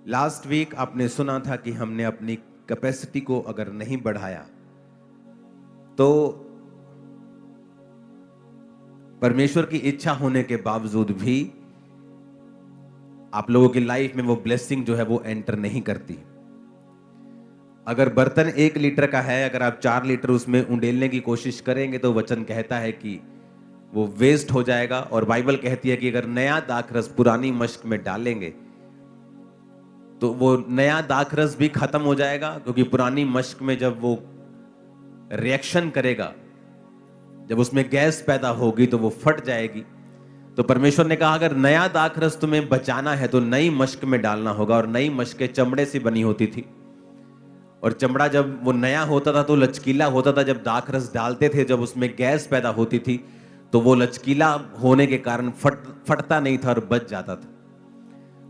Last week आपने सुना था कि हमने अपनी कैपेसिटी को अगर नहीं बढ़ाया तो परमेश्वर की इच्छा होने के बावजूद भी आप लोगों की लाइफ में वो ब्लेसिंग जो है वो एंटर नहीं करती। अगर बर्तन 1 लीटर का है, अगर आप 4 लीटर उसमें उंडेलने की कोशिश करेंगे तो वचन कहता है कि वो वेस्ट हो जाएगा। और बाइबल कहती है कि अगर नया दाखरस पुरानी मश्क में डालेंगे तो वो नया दाखरस भी खत्म हो जाएगा, क्योंकि पुरानी मश्क में जब वो रिएक्शन करेगा, जब उसमें गैस पैदा होगी तो वो फट जाएगी। तो परमेश्वर ने कहा अगर नया दाखरस तुम्हें बचाना है तो नई मश्क में डालना होगा। और नई मश्कें चमड़े से बनी होती थी, और चमड़ा जब वो नया होता था तो लचकीला होता था। जब दाखरस डालते थे, जब उसमें गैस पैदा होती थी तो वो लचकीला होने के कारण फटता नहीं था और बच जाता था।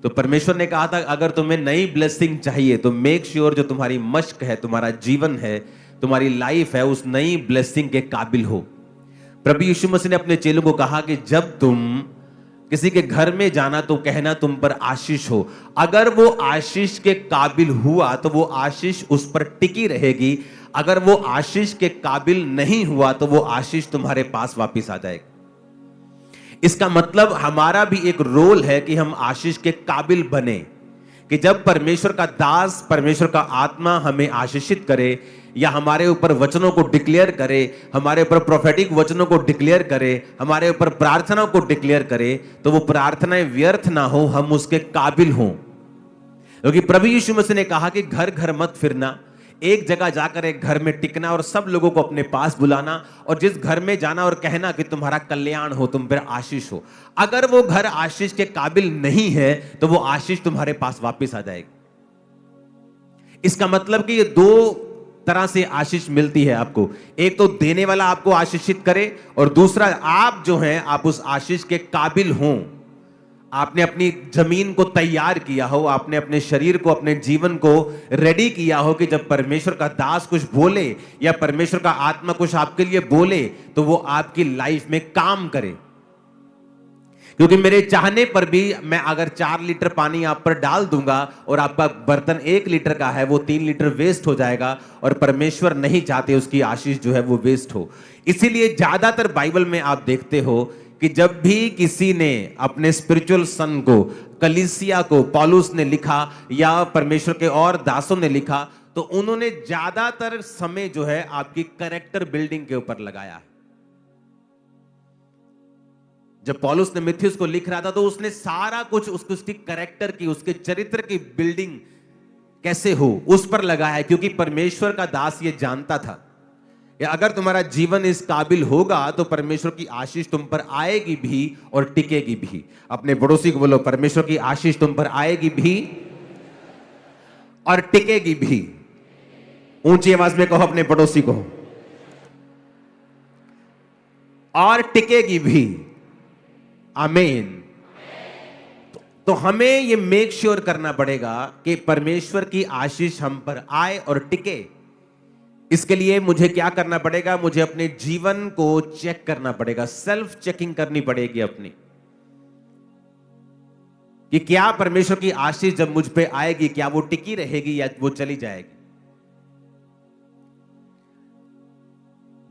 तो परमेश्वर ने कहा था अगर तुम्हें नई ब्लेसिंग चाहिए तो मेक श्योर जो तुम्हारी मश्क है, तुम्हारा जीवन है, तुम्हारी लाइफ है, उस नई ब्लेसिंग के काबिल हो। प्रभु यीशु मसीह ने अपने चेलों को कहा कि जब तुम किसी के घर में जाना तो कहना तुम पर आशीष हो। अगर वो आशीष के काबिल हुआ तो वो आशीष उस पर टिकी रहेगी। अगर वो आशीष के काबिल नहीं हुआ तो वो आशीष तुम्हारे पास वापस आ जाएगी। इसका मतलब हमारा भी एक रोल है कि हम आशीष के काबिल बने, कि जब परमेश्वर का दास, परमेश्वर का आत्मा हमें आशीषित करे या हमारे ऊपर वचनों को डिक्लेयर करे, हमारे ऊपर प्रोफेटिक वचनों को डिक्लेयर करे, हमारे ऊपर प्रार्थना को डिक्लेयर करे, तो वो प्रार्थनाएं व्यर्थ ना हो, हम उसके काबिल हों। क्योंकि प्रभु यीशु मसीह ने कहा कि घर घर मत फिरना, एक जगह जाकर एक घर में टिकना और सब लोगों को अपने पास बुलाना, और जिस घर में जाना और कहना कि तुम्हारा कल्याण हो, तुम पर आशीष हो। अगर वो घर आशीष के काबिल नहीं है तो वो आशीष तुम्हारे पास वापस आ जाएगी। इसका मतलब कि ये दो तरह से आशीष मिलती है आपको। एक तो देने वाला आपको आशीषित करे, और दूसरा आप जो हैं आप उस आशीष के काबिल हों। आपने अपनी जमीन को तैयार किया हो, आपने अपने शरीर को, अपने जीवन को रेडी किया हो कि जब परमेश्वर का दास कुछ बोले या परमेश्वर का आत्मा कुछ आपके लिए बोले तो वो आपकी लाइफ में काम करे। क्योंकि मेरे चाहने पर भी मैं अगर 4 लीटर पानी आप पर डाल दूंगा और आपका बर्तन 1 लीटर का है, वो 3 लीटर वेस्ट हो जाएगा, और परमेश्वर नहीं चाहते उसकी आशीष जो है वो वेस्ट हो। इसीलिए ज्यादातर बाइबल में आप देखते हो कि जब भी किसी ने अपने स्पिरिचुअल सन को, कलीसिया को पौलुस ने लिखा या परमेश्वर के और दासों ने लिखा, तो उन्होंने ज्यादातर समय जो है आपकी कैरेक्टर बिल्डिंग के ऊपर लगाया है। जब पौलुस ने मिथियुस को लिख रहा था तो उसने सारा कुछ उसकी कैरेक्टर की, उसके चरित्र की बिल्डिंग कैसे हो उस पर लगाया है। क्योंकि परमेश्वर का दास ये जानता था कि अगर तुम्हारा जीवन इस काबिल होगा तो परमेश्वर की आशीष तुम पर आएगी भी और टिकेगी भी। अपने पड़ोसी को बोलो, परमेश्वर की आशीष तुम पर आएगी भी और टिकेगी भी। ऊंची आवाज में कहो अपने पड़ोसी को, और टिकेगी भी। आमीन। तो हमें ये मेक श्योर करना पड़ेगा कि परमेश्वर की आशीष हम पर आए और टिके। इसके लिए मुझे क्या करना पड़ेगा? मुझे अपने जीवन को चेक करना पड़ेगा, सेल्फ चेकिंग करनी पड़ेगी अपनी, कि क्या परमेश्वर की आशीष जब मुझ पे आएगी क्या वो टिकी रहेगी या वो चली जाएगी।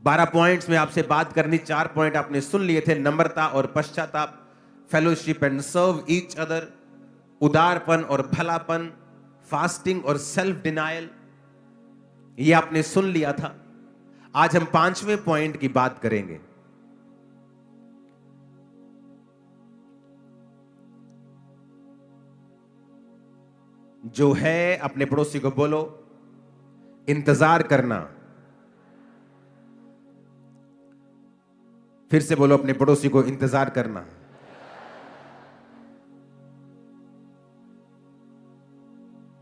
12 पॉइंट्स में आपसे बात करनी, 4 पॉइंट आपने सुन लिए थे। नम्रता और पश्चाताप, fellowship and serve each other, उदारपन और भलापन, फास्टिंग और सेल्फ डिनायल, ये आपने सुन लिया था। आज हम 5वें पॉइंट की बात करेंगे। जो है, अपने पड़ोसी को बोलो, इंतजार करना। फिर से बोलो अपने पड़ोसी को, इंतजार करना।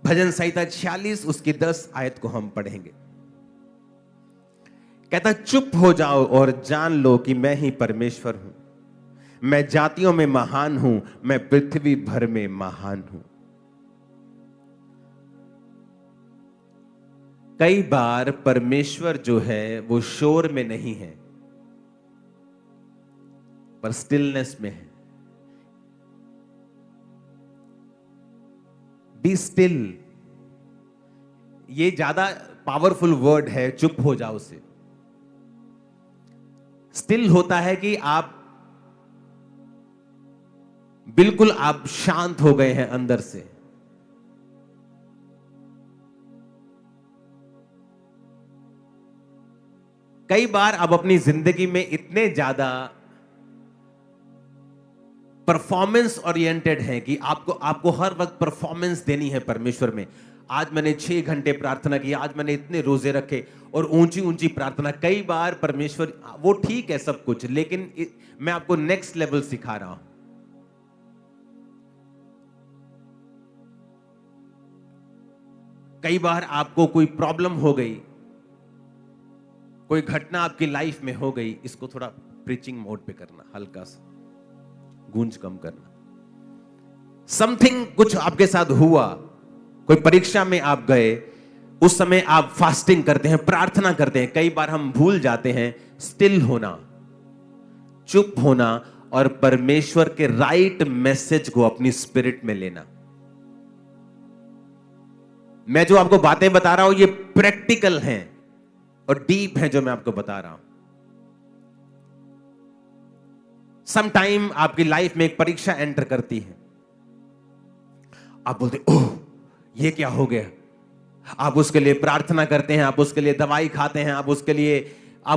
भजन संहिता 46 उसकी 10 आयत को हम पढ़ेंगे। कहता, चुप हो जाओ और जान लो कि मैं ही परमेश्वर हूं। मैं जातियों में महान हूं, मैं पृथ्वी भर में महान हूं। कई बार परमेश्वर जो है वो शोर में नहीं है पर स्टिलनेस में है। बी स्टिल, ये ज्यादा पावरफुल वर्ड है, चुप हो जाओ से। स्टिल होता है कि आप बिल्कुल आप शांत हो गए हैं अंदर से। कई बार आप अपनी जिंदगी में इतने ज्यादा परफॉर्मेंस ओरिएंटेड हैं कि आपको हर वक्त परफॉर्मेंस देनी है परमेश्वर में। आज मैंने 6 घंटे प्रार्थना की, आज मैंने इतने रोजे रखे, और ऊंची ऊंची प्रार्थना। कई बार परमेश्वर, वो ठीक है सब कुछ, लेकिन मैं आपको नेक्स्ट लेवल सिखा रहा हूं। कई बार आपको कोई प्रॉब्लम हो गई, कोई घटना आपकी लाइफ में हो गई, इसको थोड़ा प्रीचिंग मोड पे करना, हल्का सा गूंज कम करना। समथिंग कुछ आपके साथ हुआ, कोई परीक्षा में आप गए, उस समय आप फास्टिंग करते हैं, प्रार्थना करते हैं। कई बार हम भूल जाते हैं स्टिल होना, चुप होना, और परमेश्वर के राइट मैसेज को अपनी स्पिरिट में लेना। मैं जो आपको बातें बता रहा हूं ये प्रैक्टिकल हैं और डीप है जो मैं आपको बता रहा हूं। सम टाइम आपकी लाइफ में एक परीक्षा एंटर करती है, आप बोलते ओह ये क्या हो गया। आप उसके लिए प्रार्थना करते हैं, आप उसके लिए दवाई खाते हैं, आप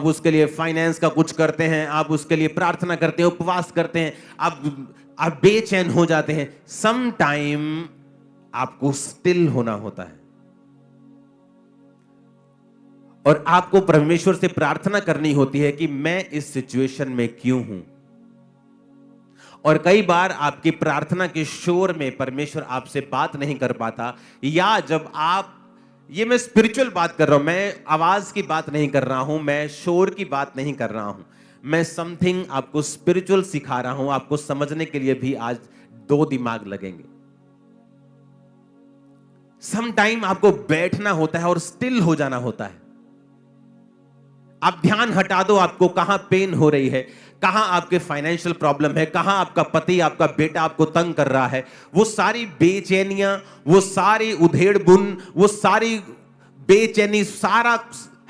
उसके लिए फाइनेंस का कुछ करते हैं, आप उसके लिए प्रार्थना करते हैं, उपवास करते हैं, आप बेचैन हो जाते हैं। सम टाइम आपको स्टिल होना होता है और आपको परमेश्वर से प्रार्थना करनी होती है कि मैं इस सिचुएशन में क्यों हूं। और कई बार आपकी प्रार्थना के शोर में परमेश्वर आपसे बात नहीं कर पाता, या जब आप, ये मैं स्पिरिचुअल बात कर रहा हूं, मैं आवाज की बात नहीं कर रहा हूं, मैं शोर की बात नहीं कर रहा हूं, मैं समथिंग आपको स्पिरिचुअल सिखा रहा हूं। आपको समझने के लिए भी आज 2 दिमाग लगेंगे। सम टाइम आपको बैठना होता है और स्टिल हो जाना होता है। आप ध्यान हटा दो, आपको कहां पेन हो रही है, कहां आपके फाइनेंशियल प्रॉब्लम है, कहां आपका पति, आपका बेटा आपको तंग कर रहा है। वो सारी बेचैनियां, वो सारी उधेड़ बुन, वो सारी बेचैनी, सारा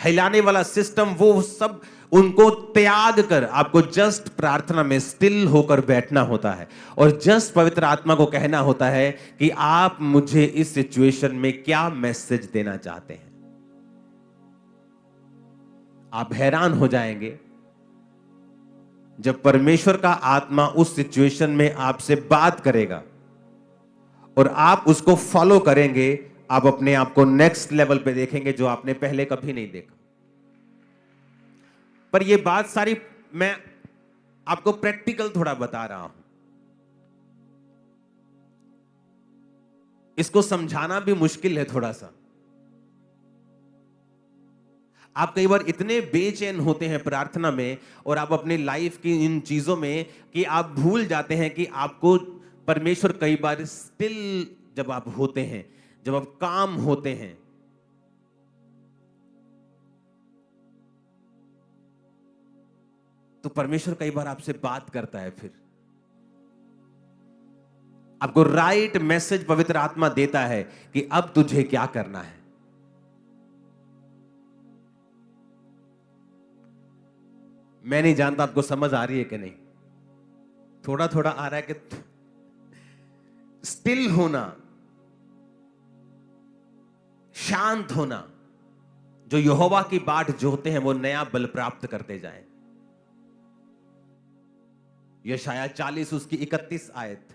हिलाने वाला सिस्टम, वो सब उनको त्याग कर आपको जस्ट प्रार्थना में स्टिल होकर बैठना होता है और जस्ट पवित्र आत्मा को कहना होता है कि आप मुझे इस सिचुएशन में क्या मैसेज देना चाहते हैं। आप हैरान हो जाएंगे जब परमेश्वर का आत्मा उस सिचुएशन में आपसे बात करेगा और आप उसको फॉलो करेंगे। आप अपने आप को नेक्स्ट लेवल पे देखेंगे जो आपने पहले कभी नहीं देखा। पर ये बात सारी मैं आपको प्रैक्टिकल थोड़ा बता रहा हूं, इसको समझाना भी मुश्किल है थोड़ा सा। आप कई बार इतने बेचैन होते हैं प्रार्थना में और आप अपनी लाइफ की इन चीजों में कि आप भूल जाते हैं कि आपको परमेश्वर कई बार स्टिल जब आप होते हैं, जब आप काम होते हैं, तो परमेश्वर कई बार आपसे बात करता है। फिर आपको राइट मैसेज पवित्र आत्मा देता है कि अब तुझे क्या करना है। मैं नहीं जानता आपको समझ आ रही है कि नहीं, थोड़ा थोड़ा आ रहा है कि स्टिल होना, शांत होना, जो यहोवा की बाट जोते हैं वो नया बल प्राप्त करते जाएं। यशाया 40 उसकी 31 आयत।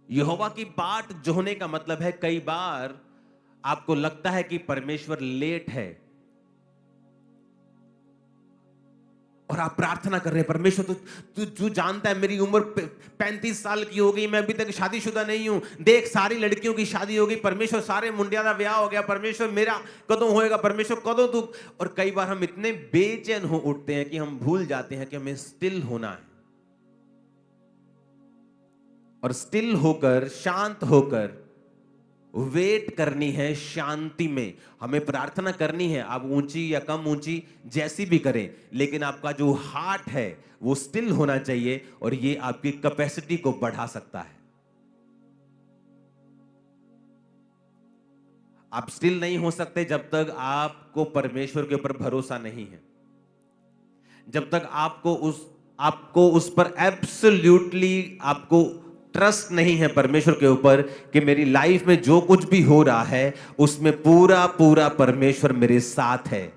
यहोवा की बाट जोहने का मतलब है कई बार आपको लगता है कि परमेश्वर लेट है और आप प्रार्थना कर रहे हैं, परमेश्वर तू जानता है मेरी उम्र 35 साल की हो गई, मैं अभी तक शादीशुदा नहीं हूं, देख सारी लड़कियों की शादी हो गई, परमेश्वर सारे मुंडिया का ब्याह हो गया, परमेश्वर मेरा कदों होएगा, परमेश्वर कदों तू। और कई बार हम इतने बेचैन हो उठते हैं कि हम भूल जाते हैं कि हमें स्टिल होना है और स्टिल होकर, शांत होकर वेट करनी है। शांति में हमें प्रार्थना करनी है, आप ऊंची या कम ऊंची जैसी भी करें, लेकिन आपका जो हार्ट है वो स्टिल होना चाहिए और ये आपकी कैपेसिटी को बढ़ा सकता है। आप स्टिल नहीं हो सकते जब तक आपको परमेश्वर के ऊपर भरोसा नहीं है, जब तक आपको उस पर एब्सोल्युटली आपको ट्रस्ट नहीं है परमेश्वर के ऊपर कि मेरी लाइफ में जो कुछ भी हो रहा है उसमें पूरा पूरा परमेश्वर मेरे साथ है।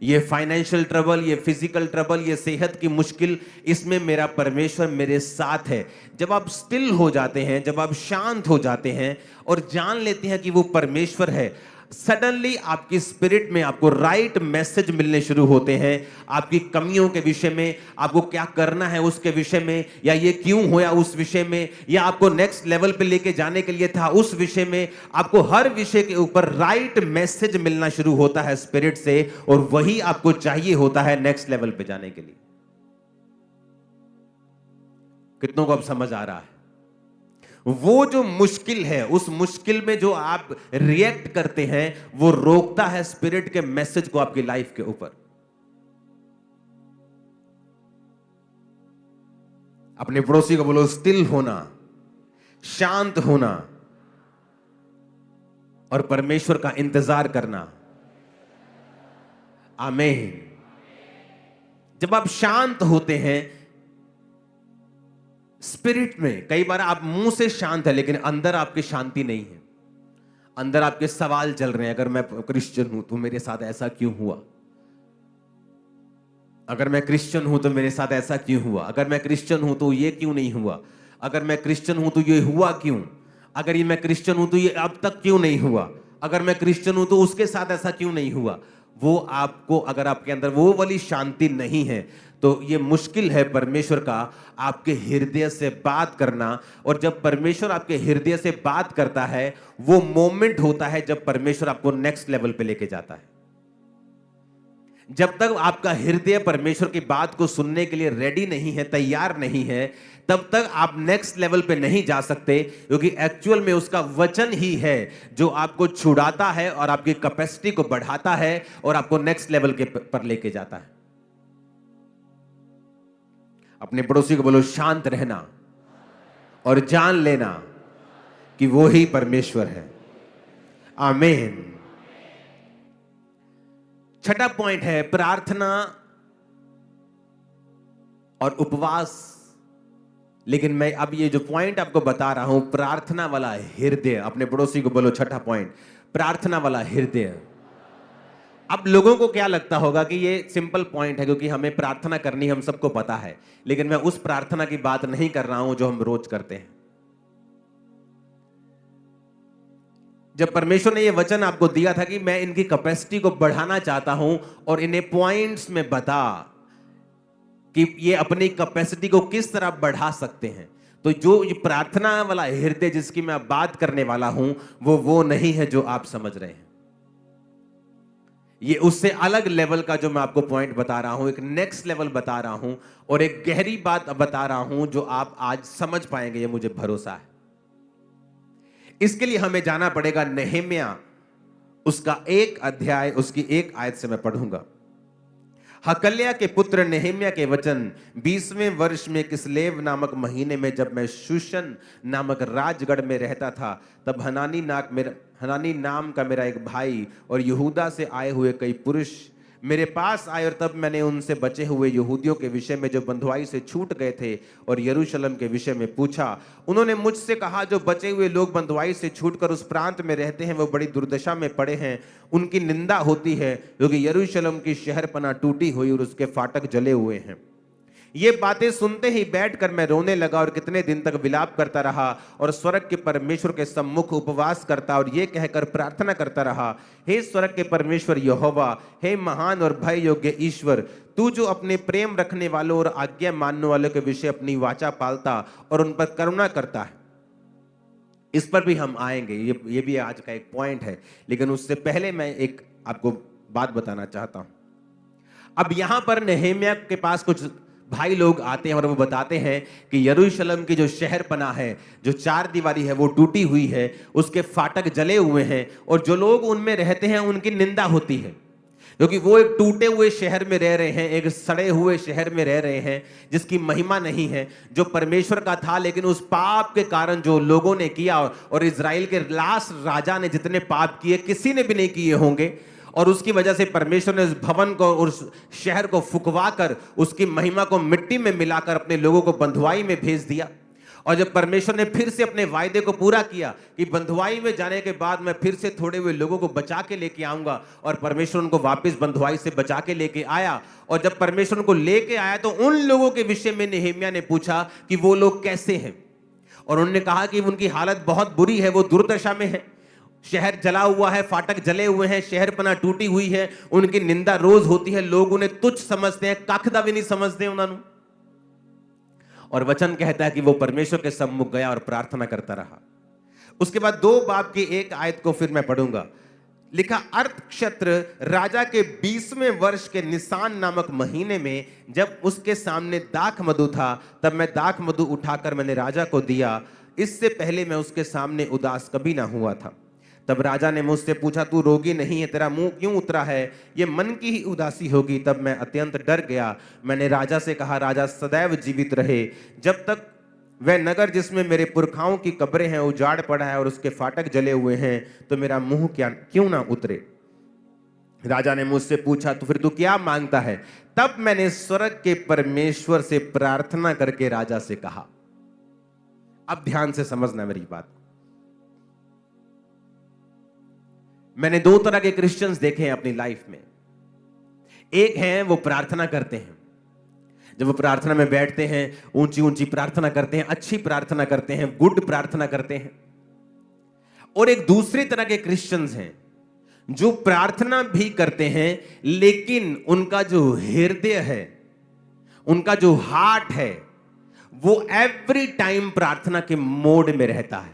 ये फाइनेंशियल ट्रबल, ये फिजिकल ट्रबल, ये सेहत की मुश्किल, इसमें मेरा परमेश्वर मेरे साथ है। जब आप स्टिल हो जाते हैं, जब आप शांत हो जाते हैं और जान लेते हैं कि वो परमेश्वर है, सडनली आपकी स्पिरिट में आपको राइट मैसेज मिलने शुरू होते हैं। आपकी कमियों के विषय में, आपको क्या करना है उसके विषय में, या ये क्यों होया उस विषय में, या आपको नेक्स्ट लेवल पे लेके जाने के लिए था उस विषय में। आपको हर विषय के ऊपर राइट मैसेज मिलना शुरू होता है स्पिरिट से, और वही आपको चाहिए होता है नेक्स्ट लेवल पे जाने के लिए। कितनों को अब समझ आ रहा है? वो जो मुश्किल है, उस मुश्किल में जो आप रिएक्ट करते हैं, वो रोकता है स्पिरिट के मैसेज को आपकी लाइफ के ऊपर। अपने पड़ोसी को बोलो, स्टिल होना, शांत होना और परमेश्वर का इंतजार करना। आमीन। जब आप शांत होते हैं स्पिरिट में, कई बार आप मुंह से शांत है लेकिन अंदर आपकी शांति नहीं है, अंदर आपके सवाल चल रहे हैं। अगर मैं क्रिश्चियन हूं तो मेरे साथ ऐसा क्यों हुआ? अगर मैं क्रिश्चियन हूं तो मेरे साथ ऐसा क्यों हुआ? अगर मैं क्रिश्चियन हूं तो ये क्यों नहीं हुआ? अगर मैं क्रिश्चियन हूं तो ये हुआ क्यों? अगर ये मैं क्रिश्चियन हूं तो ये अब तक क्यों नहीं हुआ? अगर मैं क्रिश्चियन हूं तो उसके साथ ऐसा क्यों नहीं हुआ? वो आपको, अगर आपके अंदर वो वाली शांति नहीं है तो ये मुश्किल है परमेश्वर का आपके हृदय से बात करना। और जब परमेश्वर आपके हृदय से बात करता है, वो मोमेंट होता है जब परमेश्वर आपको नेक्स्ट लेवल पे लेके जाता है। जब तक आपका हृदय परमेश्वर की बात को सुनने के लिए रेडी नहीं है, तैयार नहीं है, तब तक आप नेक्स्ट लेवल पे नहीं जा सकते, क्योंकि एक्चुअल में उसका वचन ही है जो आपको छुड़ाता है और आपकी कैपेसिटी को बढ़ाता है और आपको नेक्स्ट लेवल के पर लेके जाता है। अपने पड़ोसी को बोलो, शांत रहना और जान लेना कि वो ही परमेश्वर है। आमीन। छठा पॉइंट है प्रार्थना और उपवास। लेकिन मैं अब ये जो पॉइंट आपको बता रहा हूं, प्रार्थना वाला हृदय। अपने पड़ोसी को बोलो, छठा पॉइंट, प्रार्थना वाला हृदय। अब लोगों को क्या लगता होगा कि ये सिंपल पॉइंट है, क्योंकि हमें प्रार्थना करनी हम सबको पता है, लेकिन मैं उस प्रार्थना की बात नहीं कर रहा हूं जो हम रोज करते हैं। जब परमेश्वर ने ये वचन आपको दिया था कि मैं इनकी कैपेसिटी को बढ़ाना चाहता हूं और इन्हें पॉइंट्स में बता कि ये अपनी कैपेसिटी को किस तरह बढ़ा सकते हैं, तो जो ये प्रार्थना वाला हृदय जिसकी मैं बात करने वाला हूं, वो नहीं है जो आप समझ रहे हैं। ये उससे अलग लेवल का जो मैं आपको पॉइंट बता रहा हूं, एक नेक्स्ट लेवल बता रहा हूं और एक गहरी बात बता रहा हूं जो आप आज समझ पाएंगे, ये मुझे भरोसा है। इसके लिए हमें जाना पड़ेगा नहम्याह, उसका 1 अध्याय, उसकी 1 आयत से मैं पढ़ूंगा। हकल्या के पुत्र नहम्याह के वचन, 20वें वर्ष में किस्लेव नामक महीने में, जब मैं शूशन नामक राजगढ़ में रहता था, तब हनानी नाम का मेरा एक भाई और यहूदा से आए हुए कई पुरुष मेरे पास आए, और तब मैंने उनसे बचे हुए यहूदियों के विषय में जो बंधुआई से छूट गए थे और यरूशलेम के विषय में पूछा। उन्होंने मुझसे कहा, जो बचे हुए लोग बंधुआई से छूटकर उस प्रांत में रहते हैं वो बड़ी दुर्दशा में पड़े हैं, उनकी निंदा होती है, क्योंकि यरूशलेम की शहरपनाह टूटी हुई और उसके फाटक जले हुए हैं। ये बातें सुनते ही बैठकर मैं रोने लगा और कितने दिन तक विलाप करता रहा और स्वर्ग के परमेश्वर के सम्मुख उपवास करता और ये कहकर प्रार्थना करता रहा, हे स्वर्ग के परमेश्वर यहोवा, हे महान और भय योग्य ईश्वर, तू जो अपने प्रेम रखने वालों और आज्ञा मानने वालों के विषय अपनी वाचा पालता और उन पर करुणा करता है। इस पर भी हम आएंगे, ये भी आज का एक पॉइंट है, लेकिन उससे पहले मैं एक आपको बात बताना चाहता हूं। अब यहां पर नहम्याह के पास कुछ भाई लोग आते हैं और वो बताते हैं कि यरूशलेम की जो शहर पनाह है, जो 4 दीवारी है, वो टूटी हुई है, उसके फाटक जले हुए हैं और जो लोग उनमें रहते हैं उनकी निंदा होती है। क्योंकि वो एक टूटे हुए शहर में रह रहे हैं, एक सड़े हुए शहर में रह रहे हैं जिसकी महिमा नहीं है, जो परमेश्वर का था, लेकिन उस पाप के कारण जो लोगों ने किया, और इजराइल के लास्ट राजा ने जितने पाप किए किसी ने भी नहीं किए होंगे, और उसकी वजह से परमेश्वर ने उस भवन को, उस शहर को फुकवा कर उसकी महिमा को मिट्टी में मिलाकर अपने लोगों को बंधुआई में भेज दिया। और जब परमेश्वर ने फिर से अपने वायदे को पूरा किया कि बंधुआई में जाने के बाद मैं फिर से थोड़े हुए लोगों को बचा के लेके आऊंगा, और परमेश्वर उनको वापस बंधुआई से बचा के लेके आया। और जब परमेश्वर उनको लेके आया तो उन लोगों के विषय में नेहेमिया ने पूछा कि वो लोग कैसे हैं, और उन्होंने कहा कि उनकी हालत बहुत बुरी है, वो दुर्दशा में है, शहर जला हुआ है, फाटक जले हुए हैं, शहरपना टूटी हुई है, उनकी निंदा रोज होती है, लोग उन्हें तुच्छ समझते हैं, कखदा भी नहीं समझते उन्होंने। और वचन कहता है कि वो परमेश्वर के सम्मुख गया और प्रार्थना करता रहा। उसके बाद 2 बाब की 1 आयत को फिर मैं पढ़ूंगा। लिखा, अर्थक्षेत्र राजा के 20वें वर्ष के निसान नामक महीने में जब उसके सामने दाख मधु था, तब मैं दाख मधु उठाकर मैंने राजा को दिया। इससे पहले मैं उसके सामने उदास कभी ना हुआ था। तब राजा ने मुझसे पूछा, तू रोगी नहीं है, तेरा मुंह क्यों उतरा है? ये मन की ही उदासी होगी। तब मैं अत्यंत डर गया। मैंने राजा से कहा, राजा सदैव जीवित रहे, जब तक वह नगर जिसमें मेरे पुरखाओं की कब्रें हैं उजाड़ पड़ा है और उसके फाटक जले हुए हैं, तो मेरा मुंह क्यों ना उतरे? राजा ने मुझसे पूछा, तो फिर तू क्या मांगता है? तब मैंने स्वर्ग के परमेश्वर से प्रार्थना करके राजा से कहा। अब ध्यान से समझना मेरी बात। मैंने 2 तरह के क्रिश्चियंस देखे हैं अपनी लाइफ में। एक है वो प्रार्थना करते हैं, जब वो प्रार्थना में बैठते हैं ऊंची ऊंची प्रार्थना करते हैं, अच्छी प्रार्थना करते हैं, गुड प्रार्थना करते हैं। और एक दूसरी तरह के क्रिश्चियंस हैं जो प्रार्थना भी करते हैं, लेकिन उनका जो हृदय है, उनका जो हार्ट है, वो एवरी टाइम प्रार्थना के मोड में रहता है।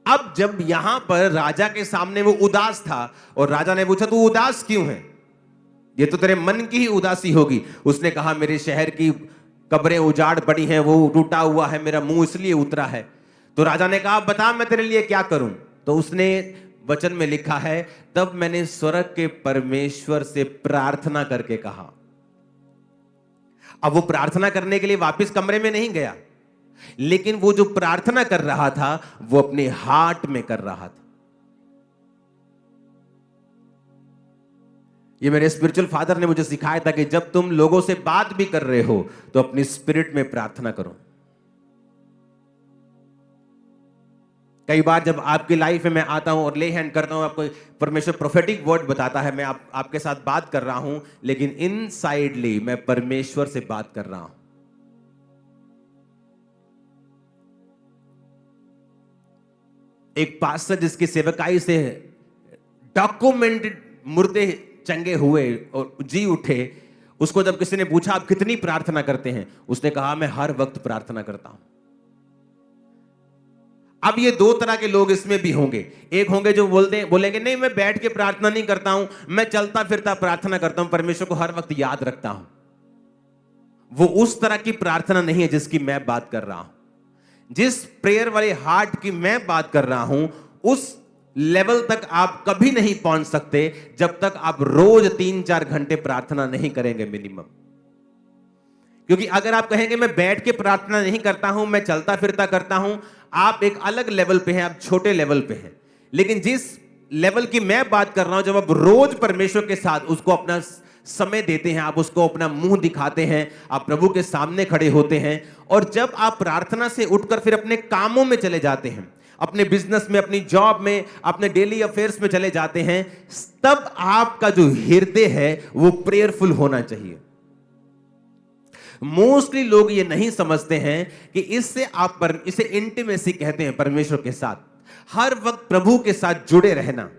अब जब यहां पर राजा के सामने वो उदास था और राजा ने पूछा, तू उदास क्यों है? ये तो तेरे मन की ही उदासी होगी। उसने कहा, मेरे शहर की कब्रें उजाड़ पड़ी हैं, वो टूटा हुआ है, मेरा मुंह इसलिए उतरा है। तो राजा ने कहा, बता मैं तेरे लिए क्या करूं? तो उसने वचन में लिखा है, तब मैंने स्वर्ग के परमेश्वर से प्रार्थना करके कहा। अब वो प्रार्थना करने के लिए वापस कमरे में नहीं गया, लेकिन वो जो प्रार्थना कर रहा था वो अपने हार्ट में कर रहा था। ये मेरे स्पिरिचुअल फादर ने मुझे सिखाया था कि जब तुम लोगों से बात भी कर रहे हो तो अपनी स्पिरिट में प्रार्थना करो। कई बार जब आपकी लाइफ में मैं आता हूं और ले हैंड करता हूं, आपको परमेश्वर प्रोफेटिक वर्ड बताता है, मैं आपके साथ बात कर रहा हूं, लेकिन इनसाइडली मैं परमेश्वर से बात कर रहा हूं। एक पास्टर जिसकी सेवकाई से डॉक्यूमेंटेड मुर्दे चंगे हुए और जी उठे, उसको जब किसी ने पूछा आप कितनी प्रार्थना करते हैं, उसने कहा मैं हर वक्त प्रार्थना करता हूं। अब ये 2 तरह के लोग इसमें भी होंगे। एक होंगे जो बोलेंगे नहीं मैं बैठ के प्रार्थना नहीं करता हूं, मैं चलता फिरता प्रार्थना करता हूं, परमेश्वर को हर वक्त याद रखता हूं। वो उस तरह की प्रार्थना नहीं है जिसकी मैं बात कर रहा हूं। जिस प्रेयर वाले हार्ट की मैं बात कर रहा हूं, उस लेवल तक आप कभी नहीं पहुंच सकते जब तक आप रोज 3-4 घंटे प्रार्थना नहीं करेंगे मिनिमम। क्योंकि अगर आप कहेंगे मैं बैठ के प्रार्थना नहीं करता हूं, मैं चलता फिरता करता हूं, आप एक अलग लेवल पे हैं, आप छोटे लेवल पे हैं। लेकिन जिस लेवल की मैं बात कर रहा हूं, जब आप रोज परमेश्वर के साथ उसको अपना समय देते हैं, आप उसको अपना मुंह दिखाते हैं, आप प्रभु के सामने खड़े होते हैं, और जब आप प्रार्थना से उठकर फिर अपने कामों में चले जाते हैं, अपने बिजनेस में, अपनी जॉब में, अपने डेली अफेयर्स में चले जाते हैं, तब आपका जो हृदय है वो प्रेयरफुल होना चाहिए। मोस्टली लोग ये नहीं समझते हैं कि इसे इंटीमेसी कहते हैं, परमेश्वर के साथ हर वक्त प्रभु के साथ जुड़े रहना।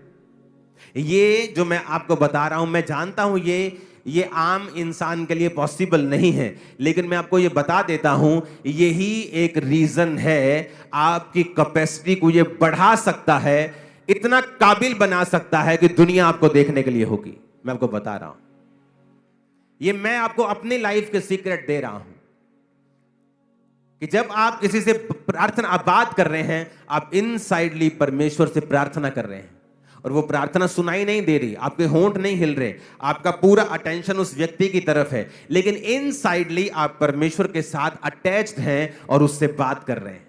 ये जो मैं आपको बता रहा हूं, मैं जानता हूं ये आम इंसान के लिए पॉसिबल नहीं है, लेकिन मैं आपको ये बता देता हूं, यही एक रीजन है आपकी कैपेसिटी को ये बढ़ा सकता है, इतना काबिल बना सकता है कि दुनिया आपको देखने के लिए होगी। मैं आपको बता रहा हूं, ये मैं आपको अपनी लाइफ के सीक्रेट दे रहा हूं कि जब आप किसी से प्रार्थना, आप बात कर रहे हैं, आप इनसाइडली परमेश्वर से प्रार्थना कर रहे हैं, और वो प्रार्थना सुनाई नहीं दे रही, आपके होंठ नहीं हिल रहे, आपका पूरा अटेंशन उस व्यक्ति की तरफ है, लेकिन इनसाइडली आप परमेश्वर के साथ अटैच्ड हैं और उससे बात कर रहे हैं।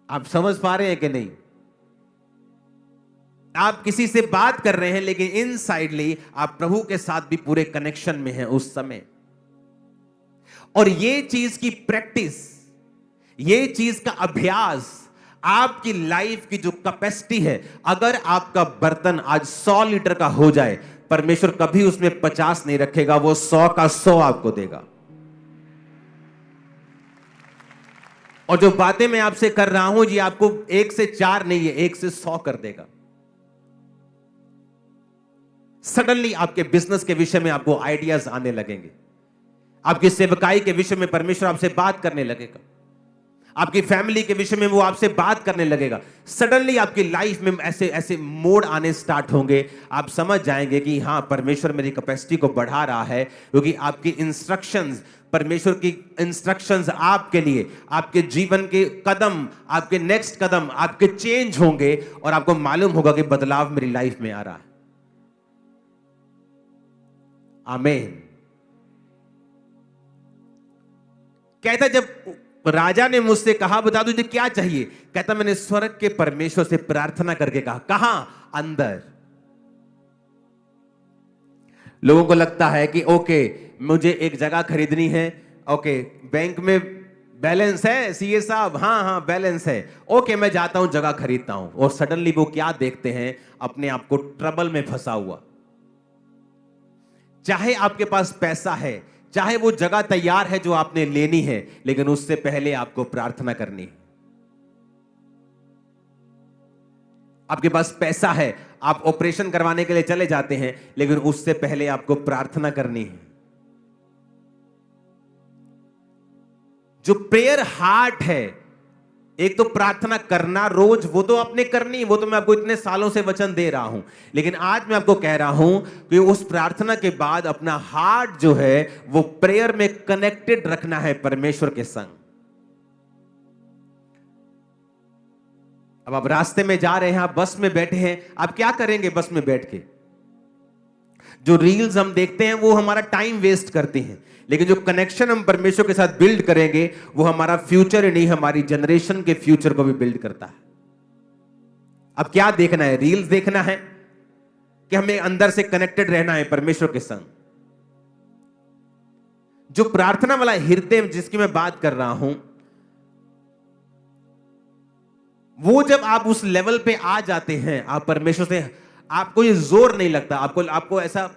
आप समझ पा रहे हैं कि नहीं? आप किसी से बात कर रहे हैं, लेकिन इनसाइडली आप प्रभु के साथ भी पूरे कनेक्शन में हैं उस समय। और ये चीज की प्रैक्टिस, ये चीज का अभ्यास आपकी लाइफ की जो कैपेसिटी है, अगर आपका बर्तन आज 100 लीटर का हो जाए, परमेश्वर कभी उसमें 50 नहीं रखेगा, वो 100 का 100 आपको देगा। और जो बातें मैं आपसे कर रहा हूं, ये आपको 1 से 4 नहीं है, 1 से 100 कर देगा। सडनली आपके बिजनेस के विषय में आपको आइडियाज आने लगेंगे, आपकी सेवकाई के विषय में परमेश्वर आपसे बात करने लगेगा, आपकी फैमिली के विषय में वो आपसे बात करने लगेगा। सडनली आपकी लाइफ में ऐसे ऐसे मोड आने स्टार्ट होंगे, आप समझ जाएंगे कि हां, परमेश्वर मेरी कैपेसिटी को बढ़ा रहा है, क्योंकि आपकी इंस्ट्रक्शंस, परमेश्वर की इंस्ट्रक्शंस आपके लिए, आपके जीवन के कदम, आपके नेक्स्ट कदम आपके चेंज होंगे और आपको मालूम होगा कि बदलाव मेरी लाइफ में आ रहा है। आमीन। कहता, जब राजा ने मुझसे कहा बता तुझे क्या चाहिए, कहता मैंने स्वर्ग के परमेश्वर से प्रार्थना करके कहा। कहां? अंदर। लोगों को लगता है कि ओके, मुझे एक जगह खरीदनी है, ओके बैंक में बैलेंस है सीए साहब, हाँ हाँ बैलेंस है, ओके मैं जाता हूं जगह खरीदता हूं, और सडनली वो क्या देखते हैं? अपने आप को ट्रबल में फंसा हुआ। चाहे आपके पास पैसा है, चाहे वो जगह तैयार है जो आपने लेनी है, लेकिन उससे पहले आपको प्रार्थना करनी है। आपके पास पैसा है, आप ऑपरेशन करवाने के लिए चले जाते हैं, लेकिन उससे पहले आपको प्रार्थना करनी है। जो प्रेयर हार्ट है, एक तो प्रार्थना करना रोज, वो तो आपने करनी, वो तो मैं आपको इतने सालों से वचन दे रहा हूं, लेकिन आज मैं आपको कह रहा हूं कि उस प्रार्थना के बाद अपना हार्ट जो है वो प्रेयर में कनेक्टेड रखना है परमेश्वर के संग। अब आप रास्ते में जा रहे हैं, आप बस में बैठे हैं, आप क्या करेंगे बस में बैठ के? जो रील्स हम देखते हैं वो हमारा टाइम वेस्ट करती हैं, लेकिन जो कनेक्शन हम परमेश्वर के साथ बिल्ड करेंगे वो हमारा फ्यूचर ही नहीं, हमारी जनरेशन के फ्यूचर को भी बिल्ड करता है। अब क्या देखना है? रील्स देखना है कि हमें अंदर से कनेक्टेड रहना है परमेश्वर के संग? जो प्रार्थना वाला हृदय जिसकी मैं बात कर रहा हूं, वो जब आप उस लेवल पे आ जाते हैं, आप परमेश्वर से, आपको ये जोर नहीं लगता, आपको ऐसा,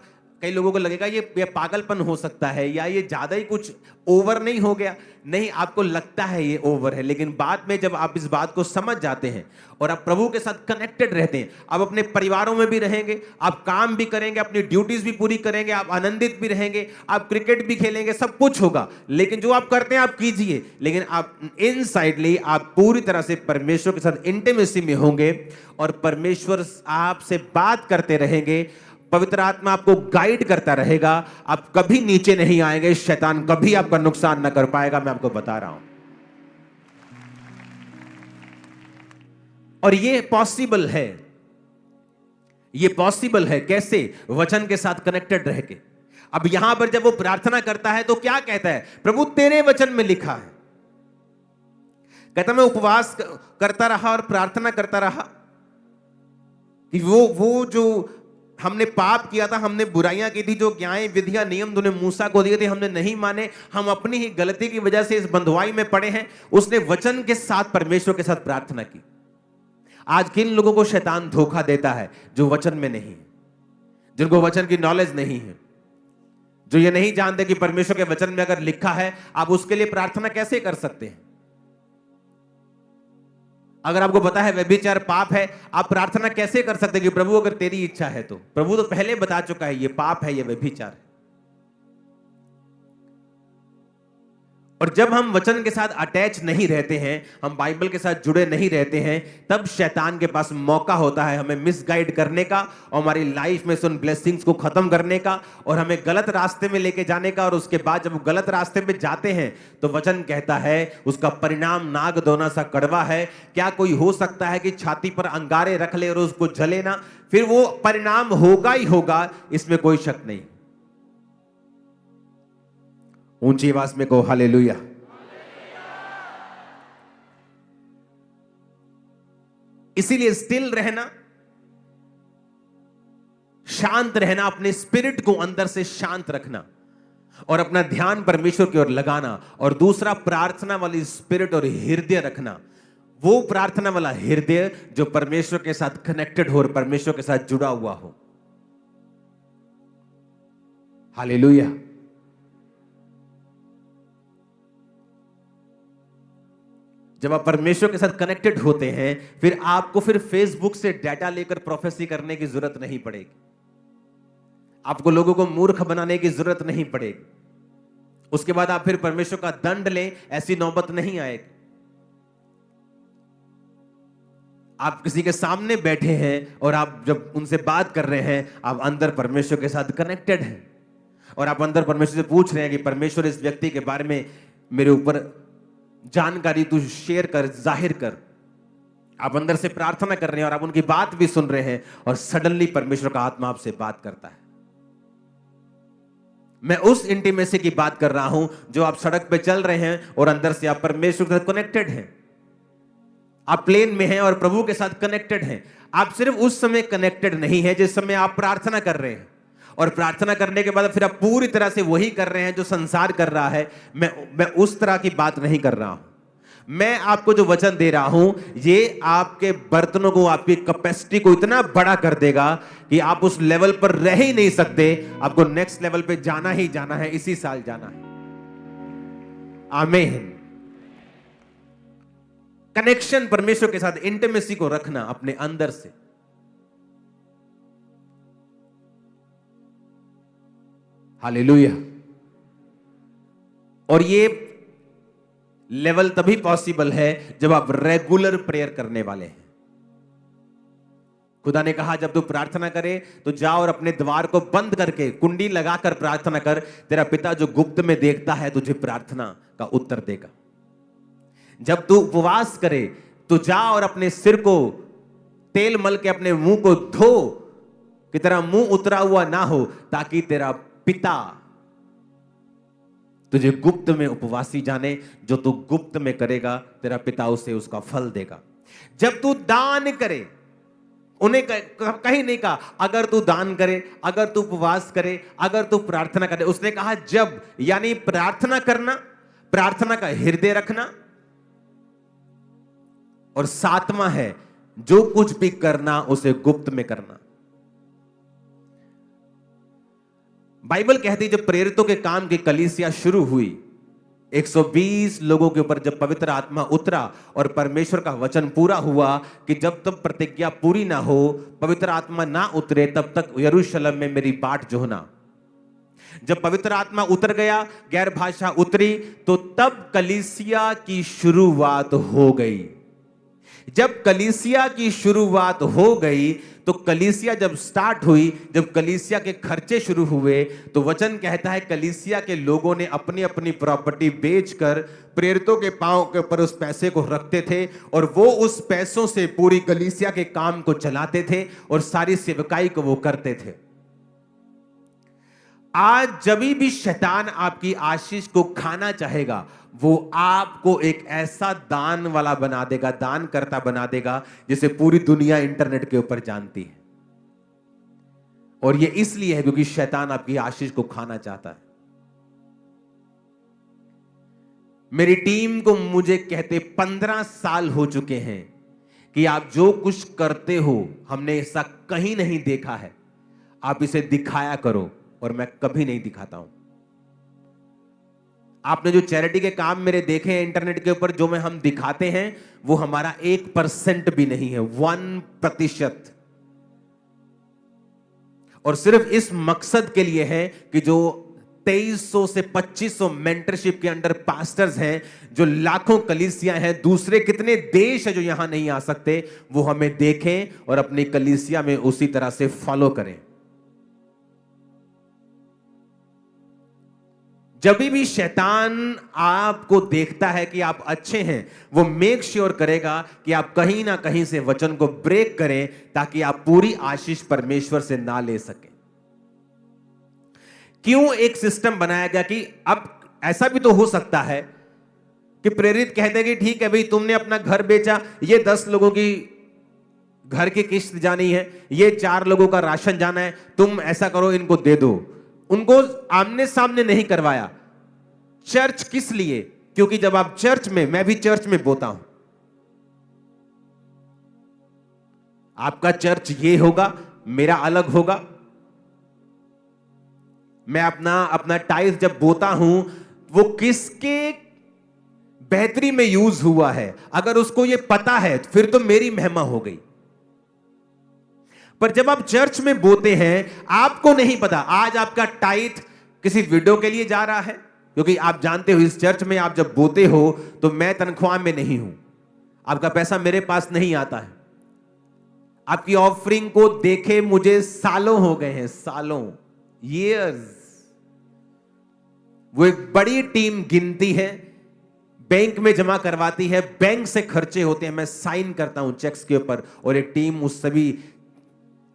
कई लोगों को लगेगा ये पागलपन हो सकता है, या ये ज्यादा ही कुछ ओवर नहीं हो गया? नहीं, आपको लगता है ये ओवर है, लेकिन बाद में जब आप इस बात को समझ जाते हैं और आप प्रभु के साथ कनेक्टेड रहते हैं, आप अपने परिवारों में भी रहेंगे, आप काम भी करेंगे, अपनी ड्यूटीज भी पूरी करेंगे, आप आनंदित भी रहेंगे, आप क्रिकेट भी खेलेंगे, सब कुछ होगा, लेकिन जो आप करते हैं आप कीजिए, लेकिन आप इनसाइडली आप पूरी तरह से परमेश्वर के साथ इंटीमेसी में होंगे और परमेश्वर आपसे बात करते रहेंगे, पवित्र आत्मा आपको गाइड करता रहेगा, आप कभी नीचे नहीं आएंगे, शैतान कभी आपका नुकसान ना कर पाएगा, मैं आपको बता रहा हूं। और ये पॉसिबल है, ये पॉसिबल है कैसे? वचन के साथ कनेक्टेड रह के। अब यहां पर जब वो प्रार्थना करता है तो क्या कहता है? प्रभु तेरे वचन में लिखा है, कहता मैं उपवास करता रहा और प्रार्थना करता रहा कि वो जो हमने पाप किया था, हमने बुराइयां की थी, जो ज्ञाएं विधियां नियम तूने मूसा को दिए थे हमने नहीं माने, हम अपनी ही गलती की वजह से इस बंधुआई में पड़े हैं। उसने वचन के साथ परमेश्वर के साथ प्रार्थना की। आज किन लोगों को शैतान धोखा देता है? जो वचन में नहीं है, जिनको वचन की नॉलेज नहीं है, जो ये नहीं जानते कि परमेश्वर के वचन में अगर लिखा है, आप उसके लिए प्रार्थना कैसे कर सकते हैं? अगर आपको पता है व्यभिचार पाप है, आप प्रार्थना कैसे कर सकते हैं कि प्रभु अगर तेरी इच्छा है तो? प्रभु तो पहले बता चुका है ये पाप है, ये व्यभिचार है। और जब हम वचन के साथ अटैच नहीं रहते हैं, हम बाइबल के साथ जुड़े नहीं रहते हैं, तब शैतान के पास मौका होता है हमें मिसगाइड करने का और हमारी लाइफ में से उन ब्लेसिंग्स को खत्म करने का और हमें गलत रास्ते में लेके जाने का। और उसके बाद जब गलत रास्ते में जाते हैं तो वचन कहता है उसका परिणाम नाग दोना सा कड़वा है। क्या कोई हो सकता है कि छाती पर अंगारे रख ले और उसको जले ना? फिर वो परिणाम होगा ही होगा, इसमें कोई शक नहीं। ऊंची आवाज में कहो हालेलुया। इसीलिए स्टिल रहना, शांत रहना, अपने स्पिरिट को अंदर से शांत रखना और अपना ध्यान परमेश्वर की ओर लगाना। और दूसरा, प्रार्थना वाली स्पिरिट और हृदय रखना। वो प्रार्थना वाला हृदय जो परमेश्वर के साथ कनेक्टेड हो और परमेश्वर के साथ जुड़ा हुआ हो। हालेलुया। जब आप परमेश्वर के साथ कनेक्टेड होते हैं, फिर आपको फेसबुक से डाटा लेकर प्रोफेसी करने की जरूरत नहीं पड़ेगी। आपको लोगों को मूर्ख बनाने की जरूरत नहीं पड़ेगी। उसके बाद आप फिर परमेश्वर का दंड लें, ऐसी नौबत नहीं आएगी। आप किसी के सामने बैठे हैं और आप जब उनसे बात कर रहे हैं, आप अंदर परमेश्वर के साथ कनेक्टेड हैं और आप अंदर परमेश्वर से पूछ रहे हैं कि परमेश्वर इस व्यक्ति के बारे में मेरे ऊपर जानकारी तू शेयर कर, जाहिर कर। आप अंदर से प्रार्थना कर रहे हैं और आप उनकी बात भी सुन रहे हैं और सडनली परमेश्वर का आत्मा आपसे बात करता है। मैं उस इंटीमेसी की बात कर रहा हूं जो आप सड़क पे चल रहे हैं और अंदर से आप परमेश्वर के साथ कनेक्टेड हैं। आप प्लेन में हैं और प्रभु के साथ कनेक्टेड हैं। आप सिर्फ उस समय कनेक्टेड नहीं है जिस समय आप प्रार्थना कर रहे हैं, और प्रार्थना करने के बाद फिर आप पूरी तरह से वही कर रहे हैं जो संसार कर रहा है। मैं उस तरह की बात नहीं कर रहा हूं। मैं आपको जो वचन दे रहा हूं, ये आपके बर्तनों को, आपकी कैपेसिटी को इतना बड़ा कर देगा कि आप उस लेवल पर रह ही नहीं सकते। आपको नेक्स्ट लेवल पे जाना ही जाना है, इसी साल जाना है। आमीन। कनेक्शन परमेश्वर के साथ, इंटीमेसी को रखना अपने अंदर से। हालेलुया। और ये लेवल तभी पॉसिबल है जब आप रेगुलर प्रेयर करने वाले हैं। खुदा ने कहा जब तू प्रार्थना करे तो जा और अपने द्वार को बंद करके कुंडी लगाकर प्रार्थना कर, तेरा पिता जो गुप्त में देखता है तुझे प्रार्थना का उत्तर देगा। जब तू उपवास करे तो जा और अपने सिर को तेल मल के अपने मुंह को धो कि तेरा मुंह उतरा हुआ ना हो, ताकि तेरा पिता तुझे गुप्त में उपवासी जाने। जो तू गुप्त में करेगा तेरा पिता उसे उसका फल देगा। जब तू दान करे, उन्हें कहीं नहीं कहा अगर तू दान करे, अगर तू उपवास करे, अगर तू प्रार्थना करे। उसने कहा जब, यानी प्रार्थना करना, प्रार्थना का हृदय रखना। और सातवां है जो कुछ भी करना उसे गुप्त में करना। बाइबल कहती है जब प्रेरितों के काम की कलीसिया शुरू हुई, 120 लोगों के ऊपर जब पवित्र आत्मा उतरा और परमेश्वर का वचन पूरा हुआ कि जब तक प्रतिज्ञा पूरी ना हो, पवित्र आत्मा ना उतरे, तब तक यरूशलेम में मेरी बाट जोहना। जब पवित्र आत्मा उतर गया, गैर भाषा उतरी, तो तब कलीसिया की शुरुआत हो गई। जब कलीसिया की शुरुआत हो गई तो कलीसिया जब स्टार्ट हुई, जब कलीसिया के खर्चे शुरू हुए, तो वचन कहता है कलीसिया के लोगों ने अपनी अपनी प्रॉपर्टी बेचकर प्रेरितों के पांव के ऊपर उस पैसे को रखते थे और वो उस पैसों से पूरी कलीसिया के काम को चलाते थे और सारी सेवकाई को वो करते थे। आज जब भी शैतान आपकी आशीष को खाना चाहेगा, वो आपको एक ऐसा दान वाला बना देगा, दान करता बना देगा, जिसे पूरी दुनिया इंटरनेट के ऊपर जानती है। और ये इसलिए है क्योंकि शैतान आपकी आशीष को खाना चाहता है। मेरी टीम को मुझे कहते 15 साल हो चुके हैं कि आप जो कुछ करते हो हमने ऐसा कहीं नहीं देखा है, आप इसे दिखाया करो। और मैं कभी नहीं दिखाता हूं। आपने जो चैरिटी के काम मेरे देखे हैं इंटरनेट के ऊपर, जो हम दिखाते हैं, वो हमारा 1% भी नहीं है, 1%। और सिर्फ इस मकसद के लिए है कि जो 2300 से 2500 मेंटरशिप के अंडर पास्टर्स हैं, जो लाखों कलीसिया हैं, दूसरे कितने देश हैं जो यहां नहीं आ सकते, वो हमें देखें और अपनी कलीसिया में उसी तरह से फॉलो करें। जब भी शैतान आपको देखता है कि आप अच्छे हैं, वो मेक श्योर करेगा कि आप कहीं ना कहीं से वचन को ब्रेक करें, ताकि आप पूरी आशीष परमेश्वर से ना ले सकें। क्यों एक सिस्टम बनाया गया कि अब ऐसा भी तो हो सकता है कि प्रेरित कहते हैं कि ठीक है भाई, तुमने अपना घर बेचा, ये 10 लोगों की घर की किस्त जानी है, ये 4 लोगों का राशन जाना है, तुम ऐसा करो, इनको दे दो। उनको आमने सामने नहीं करवाया। चर्च किस लिए? क्योंकि जब आप चर्च में, मैं भी चर्च में बोता हूं, आपका चर्च ये होगा, मेरा अलग होगा। मैं अपना टाइल्स जब बोता हूं, वो किसके बेहतरी में यूज हुआ है, अगर उसको ये पता है फिर तो मेरी महिमा हो गई। पर जब आप चर्च में बोते हैं, आपको नहीं पता आज आपका टाइट किसी वीडियो के लिए जा रहा है, क्योंकि आप जानते हो इस चर्च में आप जब बोते हो तो मैं तनख्वाह में नहीं हूं, आपका पैसा मेरे पास नहीं आता है। आपकी ऑफरिंग को देखे मुझे सालों हो गए हैं, सालों, ईयर्स। वो एक बड़ी टीम गिनती है, बैंक में जमा करवाती है, बैंक से खर्चे होते हैं, मैं साइन करता हूं चेक्स के ऊपर, और एक टीम उस सभी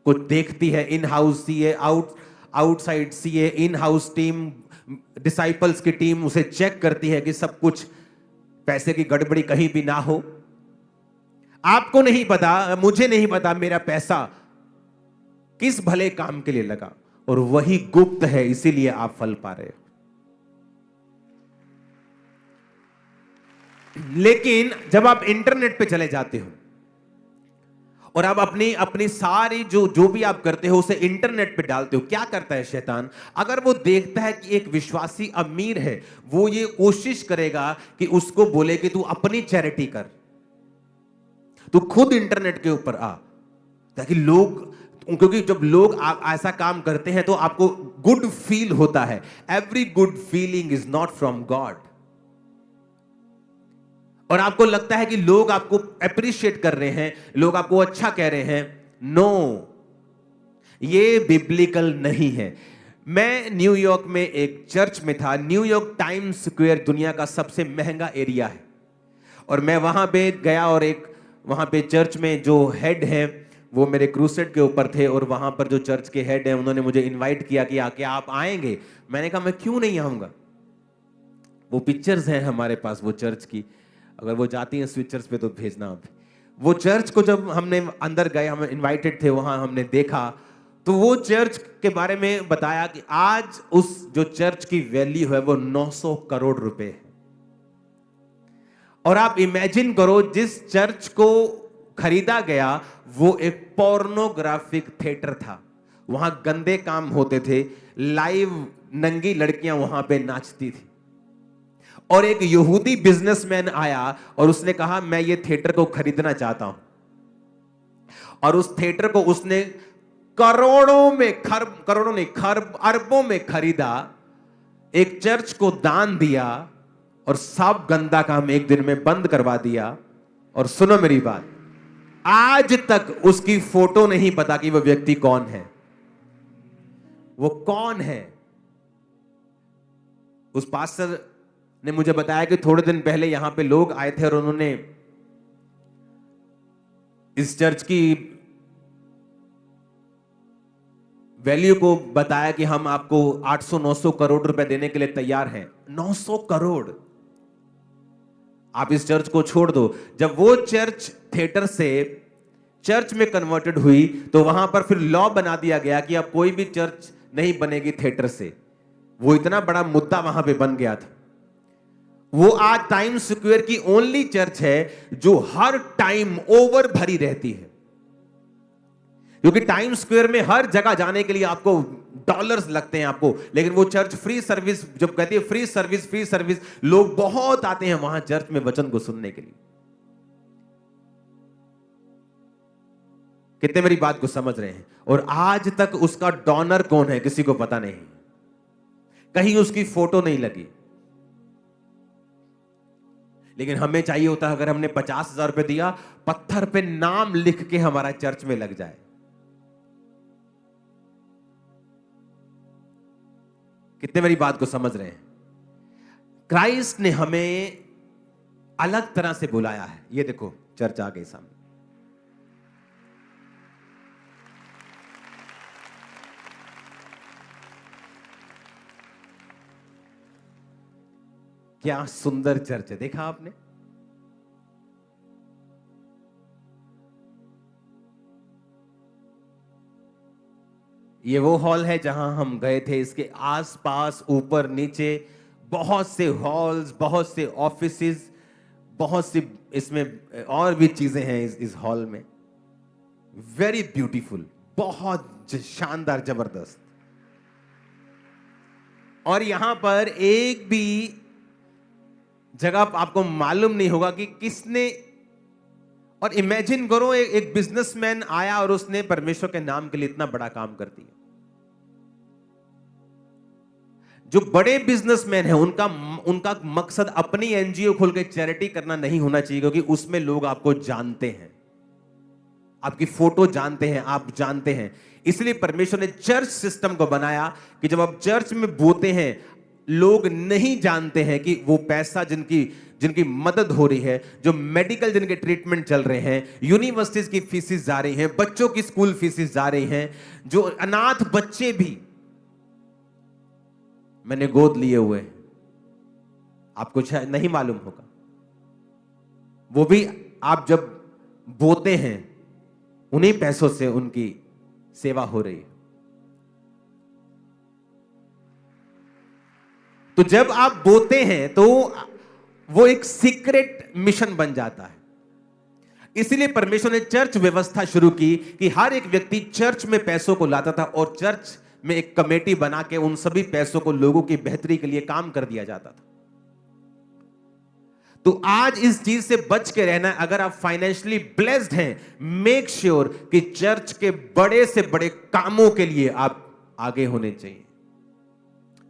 को देखती है। In house CA, outside CA, in house team, disciples की टीम उसे चेक करती है कि सब कुछ, पैसे की गड़बड़ी कहीं भी ना हो। आपको नहीं पता, मुझे नहीं पता मेरा पैसा किस भले काम के लिए लगा, और वही गुप्त है, इसीलिए आप फल पा रहे हो। लेकिन जब आप इंटरनेट पे चले जाते हो और आप अपनी सारी जो भी आप करते हो उसे इंटरनेट पे डालते हो, क्या करता है शैतान? अगर वो देखता है कि एक विश्वासी अमीर है, वो ये कोशिश करेगा कि उसको बोले कि तू अपनी चैरिटी कर, तू खुद इंटरनेट के ऊपर आ, ताकि लोग, क्योंकि जब लोग ऐसा काम करते हैं तो आपको गुड फील होता है। Every good feeling is not from God. और आपको लगता है कि लोग आपको अप्रिशिएट कर रहे हैं, लोग आपको अच्छा कह रहे हैं। नो, ये बिब्लिकल नहीं है। मैं न्यूयॉर्क में एक चर्च में था। न्यूयॉर्क टाइम्स स्क्वायर दुनिया का सबसे महंगा एरिया है, और मैं वहां पे गया, और एक वहां पे चर्च में जो हेड है वो मेरे क्रूसेड के ऊपर थे, और वहां पर जो चर्च के हेड हैं उन्होंने मुझे इनवाइट किया कि आके आप आएंगे। मैंने कहा मैं क्यों नहीं आऊंगा, वो पिक्चर्स हैं हमारे पास वो चर्च की, अगर वो जाती हैं स्विचर्स पे तो भेजना आप। वो चर्च को जब हमने अंदर गए, हम इनवाइटेड थे, वहां हमने देखा तो वो चर्च के बारे में बताया कि आज उस जो चर्च की वैल्यू है वो 900 करोड़ रुपए है। और आप इमेजिन करो, जिस चर्च को खरीदा गया वो एक पोर्नोग्राफिक थिएटर था, वहां गंदे काम होते थे, लाइव नंगी लड़कियां वहां पे नाचती थी। और एक यहूदी बिजनेसमैन आया और उसने कहा मैं ये थिएटर को खरीदना चाहता हूं, और उस थिएटर को उसने करोड़ों नहीं खरब अरबों में खरीदा, एक चर्च को दान दिया, और सब गंदा काम एक दिन में बंद करवा दिया। और सुनो मेरी बात, आज तक उसकी फोटो नहीं पता कि वो व्यक्ति कौन है, वो कौन है। उस पास्टर ने मुझे बताया कि थोड़े दिन पहले यहां पे लोग आए थे और उन्होंने इस चर्च की वैल्यू को बताया कि हम आपको 800-900 करोड़ रुपए देने के लिए तैयार हैं। 900 करोड़, आप इस चर्च को छोड़ दो। जब वो चर्च थिएटर से चर्च में कन्वर्टेड हुई तो वहां पर फिर लॉ बना दिया गया कि अब कोई भी चर्च नहीं बनेगी थिएटर से। वो इतना बड़ा मुद्दा वहां पे बन गया था। वो आज टाइम्स स्क्वायर की ओनली चर्च है जो हर टाइम ओवर भरी रहती है, क्योंकि टाइम्स स्क्वायर में हर जगह जाने के लिए आपको डॉलर्स लगते हैं आपको, लेकिन वो चर्च फ्री सर्विस, जब कहती है फ्री सर्विस, लोग बहुत आते हैं वहां चर्च में वचन को सुनने के लिए। कितने मेरी बात को समझ रहे हैं? और आज तक उसका डोनर कौन है किसी को पता नहीं। कहीं उसकी फोटो नहीं लगी। लेकिन हमें चाहिए होता है अगर हमने 50,000 रुपए दिया, पत्थर पे नाम लिख के हमारा चर्च में लग जाए। कितने मेरी बात को समझ रहे हैं? क्राइस्ट ने हमें अलग तरह से बुलाया है। ये देखो चर्च आ गई सामने। क्या सुंदर चर्च है, देखा आपने? ये वो हॉल है जहां हम गए थे। इसके आसपास ऊपर नीचे बहुत से हॉल्स, बहुत से ऑफिसेस, बहुत सी इसमें और भी चीजें हैं इस हॉल में। वेरी ब्यूटीफुल, बहुत शानदार, जबरदस्त। और यहां पर एक भी जगह आपको मालूम नहीं होगा कि किसने। और इमेजिन करो एक बिजनेसमैन आया और उसने परमेश्वर के नाम के लिए इतना बड़ा काम कर दिया। जो बड़े बिजनेसमैन हैं उनका मकसद अपनी एनजीओ खोल के चैरिटी करना नहीं होना चाहिए, क्योंकि उसमें लोग आपको जानते हैं, आपकी फोटो जानते हैं, आप जानते हैं। इसलिए परमेश्वर ने चर्च सिस्टम को बनाया कि जब आप चर्च में बोते हैं, लोग नहीं जानते हैं कि वो पैसा जिनकी मदद हो रही है, जो मेडिकल जिनके ट्रीटमेंट चल रहे हैं, यूनिवर्सिटीज की फीसेस जा रही हैं, बच्चों की स्कूल फीसेस जा रही हैं, जो अनाथ बच्चे भी मैंने गोद लिए हुए, आपको शायद नहीं मालूम होगा, वो भी आप जब बोते हैं उन्हीं पैसों से उनकी सेवा हो रही है। तो जब आप बोते हैं तो वो एक सीक्रेट मिशन बन जाता है। इसलिए परमेश्वर ने चर्च व्यवस्था शुरू की कि हर एक व्यक्ति चर्च में पैसों को लाता था और चर्च में एक कमेटी बना के उन सभी पैसों को लोगों की बेहतरी के लिए काम कर दिया जाता था। तो आज इस चीज से बच के रहना है। अगर आप फाइनेंशियली ब्लेस्ड हैं, मेक श्योर कि चर्च के बड़े से बड़े कामों के लिए आप आगे होने चाहिए।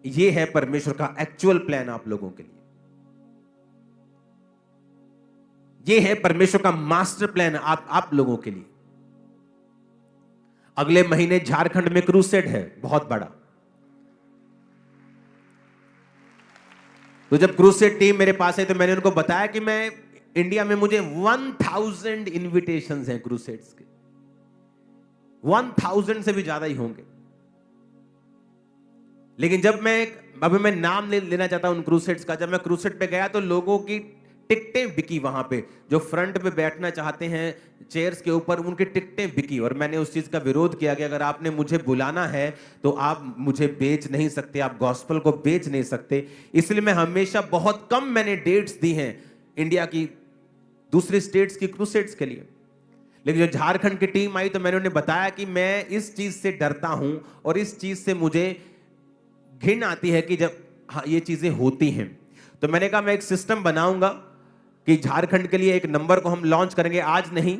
यह है परमेश्वर का एक्चुअल प्लान आप लोगों के लिए। यह है परमेश्वर का मास्टर प्लान आप लोगों के लिए। अगले महीने झारखंड में क्रूसेड है, बहुत बड़ा। तो जब क्रूसेड टीम मेरे पास है तो मैंने उनको बताया कि मैं इंडिया में मुझे 1000 इनविटेशंस हैं क्रूसेड्स के, 1000 से भी ज्यादा ही होंगे। लेकिन जब मैं नाम लेना चाहता हूं उन क्रूसेड्स का। जब मैं क्रूसेड पे गया तो लोगों की टिकटें बिकी। वहां पे जो फ्रंट पे बैठना चाहते हैं चेयर्स के ऊपर, उनकी टिकटें बिकी। और मैंने उस चीज का विरोध किया कि अगर आपने मुझे बुलाना है तो आप मुझे बेच नहीं सकते, आप गॉस्पेल को बेच नहीं सकते। इसलिए मैं हमेशा बहुत कम मैंने डेट्स दी हैं इंडिया की दूसरी स्टेट्स की क्रूसेड्स के लिए। लेकिन जब झारखंड की टीम आई तो मैंने उन्हें बताया कि मैं इस चीज से डरता हूं और इस चीज से मुझे घिन आती है कि जब ये चीजें होती हैं। तो मैंने कहा मैं एक सिस्टम बनाऊंगा कि झारखंड के लिए एक नंबर को हम लॉन्च करेंगे, आज नहीं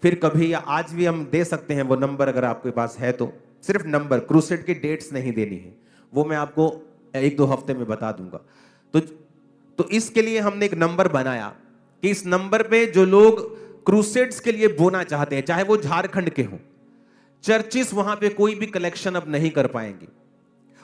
फिर कभी, या आज भी हम दे सकते हैं वो नंबर अगर आपके पास है तो। सिर्फ नंबर, क्रूसेड की डेट्स नहीं देनी है, वो मैं आपको 1-2 हफ्ते में बता दूंगा। तो इसके लिए हमने एक नंबर बनाया कि इस नंबर पे जो लोग क्रूसेड्स के लिए बोना चाहते हैं, चाहे वो झारखंड के हों, चर्चिस वहां पे कोई भी कलेक्शन अब नहीं कर पाएंगे।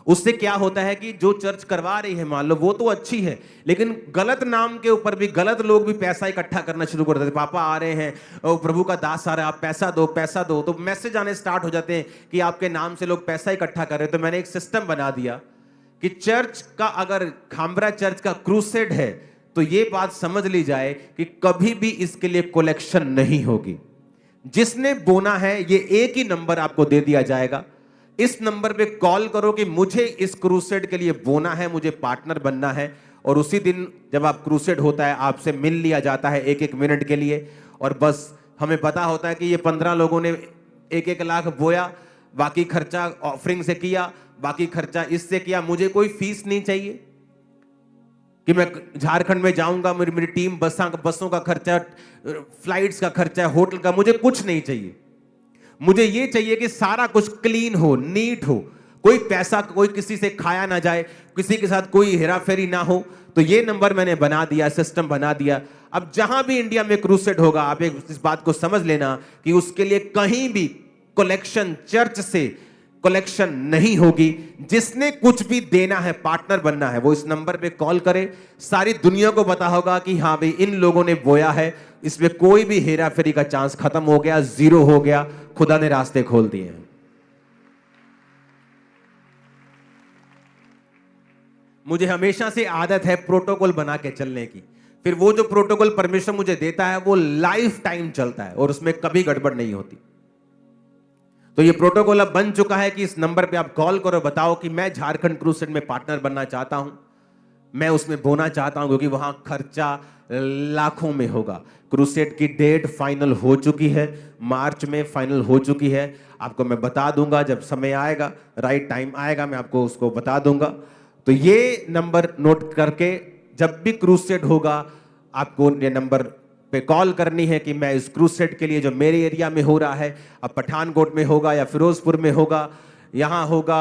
उससे क्या होता है कि जो चर्च करवा रही है, मान लो वो तो अच्छी है, लेकिन गलत नाम के ऊपर भी गलत लोग भी पैसा इकट्ठा करना शुरू कर देते। पापा आ रहे हैं, प्रभु का दास आ रहा है, आप पैसा दो पैसा दो, तो मैसेज आने स्टार्ट हो जाते हैं कि आपके नाम से लोग पैसा इकट्ठा कर रहे हैं। तो मैंने एक सिस्टम बना दिया कि चर्च का, अगर खामरा चर्च का क्रूसेड है तो ये बात समझ ली जाए कि कभी भी इसके लिए कलेक्शन नहीं होगी। जिसने बोना है ये एक ही नंबर आपको दे दिया जाएगा। इस नंबर पे कॉल करो कि मुझे इस क्रूसेड के लिए बोना है, मुझे पार्टनर बनना है। और उसी दिन जब आप क्रूसेड होता है आपसे मिल लिया जाता है 1-1 मिनट के लिए। और बस हमें पता होता है कि ये 15 लोगों ने 1-1 लाख बोया, बाकी खर्चा ऑफरिंग से किया, बाकी खर्चा इससे किया। मुझे कोई फीस नहीं चाहिए कि मैं झारखंड में जाऊंगा, मेरी टीम बसों का खर्चा, फ्लाइट्स का खर्चा, होटल का, मुझे कुछ नहीं चाहिए। मुझे ये चाहिए कि सारा कुछ क्लीन हो, नीट हो, कोई पैसा कोई किसी से खाया ना जाए, किसी के साथ कोई हेराफेरी ना हो। तो ये नंबर मैंने बना दिया, सिस्टम बना दिया। अब जहां भी इंडिया में क्रूसेड होगा, आप इस बात को समझ लेना कि उसके लिए कहीं भी कलेक्शन, चर्च से कलेक्शन नहीं होगी। जिसने कुछ भी देना है, पार्टनर बनना है, वो इस नंबर पे कॉल करे। सारी दुनिया को पता होगा कि हाँ भाई इन लोगों ने बोया है, इसमें कोई भी हेरा फेरी का चांस खत्म हो गया, जीरो हो गया। खुदा ने रास्ते खोल दिए हैं। मुझे हमेशा से आदत है प्रोटोकॉल बना के चलने की। फिर वो जो प्रोटोकॉल परमेश्वर मुझे देता है वो लाइफ टाइम चलता है और उसमें कभी गड़बड़ नहीं होती। तो ये प्रोटोकॉल अब बन चुका है कि इस नंबर पे आप कॉल करो, बताओ कि मैं झारखंड क्रूसेड में पार्टनर बनना चाहता हूं, मैं उसमें बोना चाहता हूं, क्योंकि वहां खर्चा लाखों में होगा। क्रूसेड की डेट फाइनल हो चुकी है, मार्च में फाइनल हो चुकी है। आपको मैं बता दूंगा जब समय आएगा, राइट टाइम आएगा, मैं आपको उसको बता दूंगा। तो ये नंबर नोट करके जब भी क्रूसेड होगा आपको ये नंबर पे कॉल करनी है कि मैं इस क्रूसेड के लिए जो मेरे एरिया में हो रहा है, अब पठानकोट में होगा या फिरोजपुर में होगा, यहां होगा,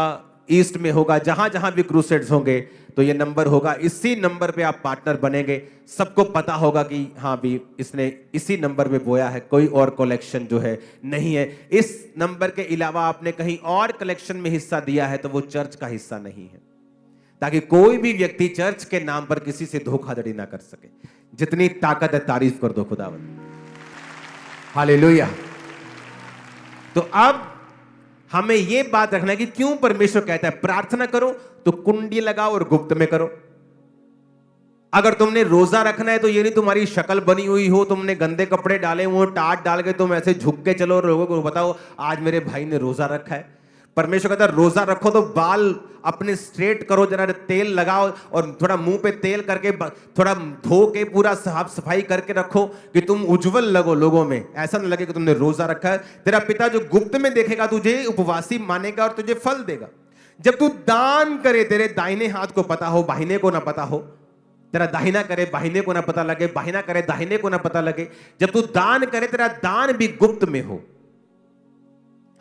ईस्ट में होगा, जहां जहां भी क्रूसेड्स होंगे, तो ये नंबर होगा। इसी नंबर पे आप पार्टनर बनेंगे। सबको पता होगा कि हाँ भी इसने इसी नंबर पे बोया है, कोई और कलेक्शन जो है नहीं है। इस नंबर के अलावा आपने कहीं और कलेक्शन में हिस्सा दिया है तो वो चर्च का हिस्सा नहीं है, ताकि कोई भी व्यक्ति चर्च के नाम पर किसी से धोखाधड़ी ना कर सके। जितनी ताकत है तारीफ कर दो खुदावंद, हालेलुया। तो अब हमें यह बात रखना है कि क्यों परमेश्वर कहता है प्रार्थना करो तो कुंडी लगाओ और गुप्त में करो। अगर तुमने रोजा रखना है तो ये नहीं तुम्हारी शक्ल बनी हुई हो, तुमने गंदे कपड़े डाले हुए, टाट डाल के तुम ऐसे झुक के चलो और लोगों को बताओ आज मेरे भाई ने रोजा रखा है। परमेश्वर कहता है रोजा रखो तो बाल अपने स्ट्रेट करो, जरा तेल लगाओ और थोड़ा मुंह पे तेल करके थोड़ा धो के पूरा साफ सफाई करके रखो कि तुम उज्जवल लगो लोगों में, ऐसा न लगे कि तुमने रोजा रखा है। तेरा पिता जो गुप्त में देखेगा तुझे उपवासी मानेगा और तुझे फल देगा। जब तू दान करे, तेरे दाहिने हाथ को पता हो, बाहिने को ना पता हो, तेरा दाहिना करे बाहिने को ना पता लगे, बाहिना करे दाहिने को ना पता लगे। जब तू दान करे तेरा दान भी गुप्त में हो।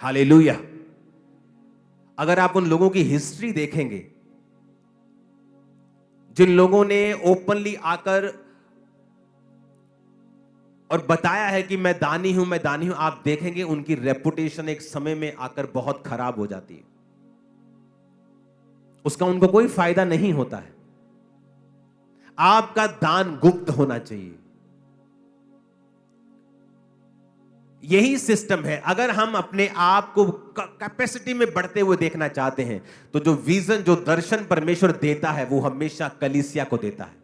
हालेलुया। अगर आप उन लोगों की हिस्ट्री देखेंगे जिन लोगों ने ओपनली आकर और बताया है कि मैं दानी हूं, मैं दानी हूं, आप देखेंगे उनकी रेपुटेशन एक समय में आकर बहुत खराब हो जाती है। उसका उनको कोई फायदा नहीं होता है। आपका दान गुप्त होना चाहिए। यही सिस्टम है। अगर हम अपने आप को कैपेसिटी में बढ़ते हुए देखना चाहते हैं तो जो विजन, जो दर्शन परमेश्वर देता है वो हमेशा कलीसिया को देता है।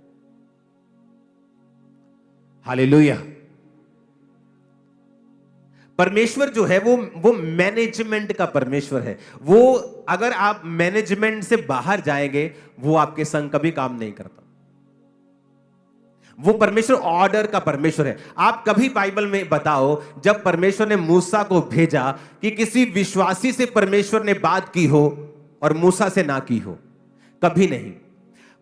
हालेलुया। परमेश्वर जो है वो मैनेजमेंट का परमेश्वर है। वो अगर आप मैनेजमेंट से बाहर जाएंगे वो आपके संग कभी काम नहीं करता। वो परमेश्वर ऑर्डर का परमेश्वर है। आप कभी बाइबल में बताओ जब परमेश्वर ने मूसा को भेजा कि किसी विश्वासी से परमेश्वर ने बात की हो और मूसा से ना की हो? कभी नहीं।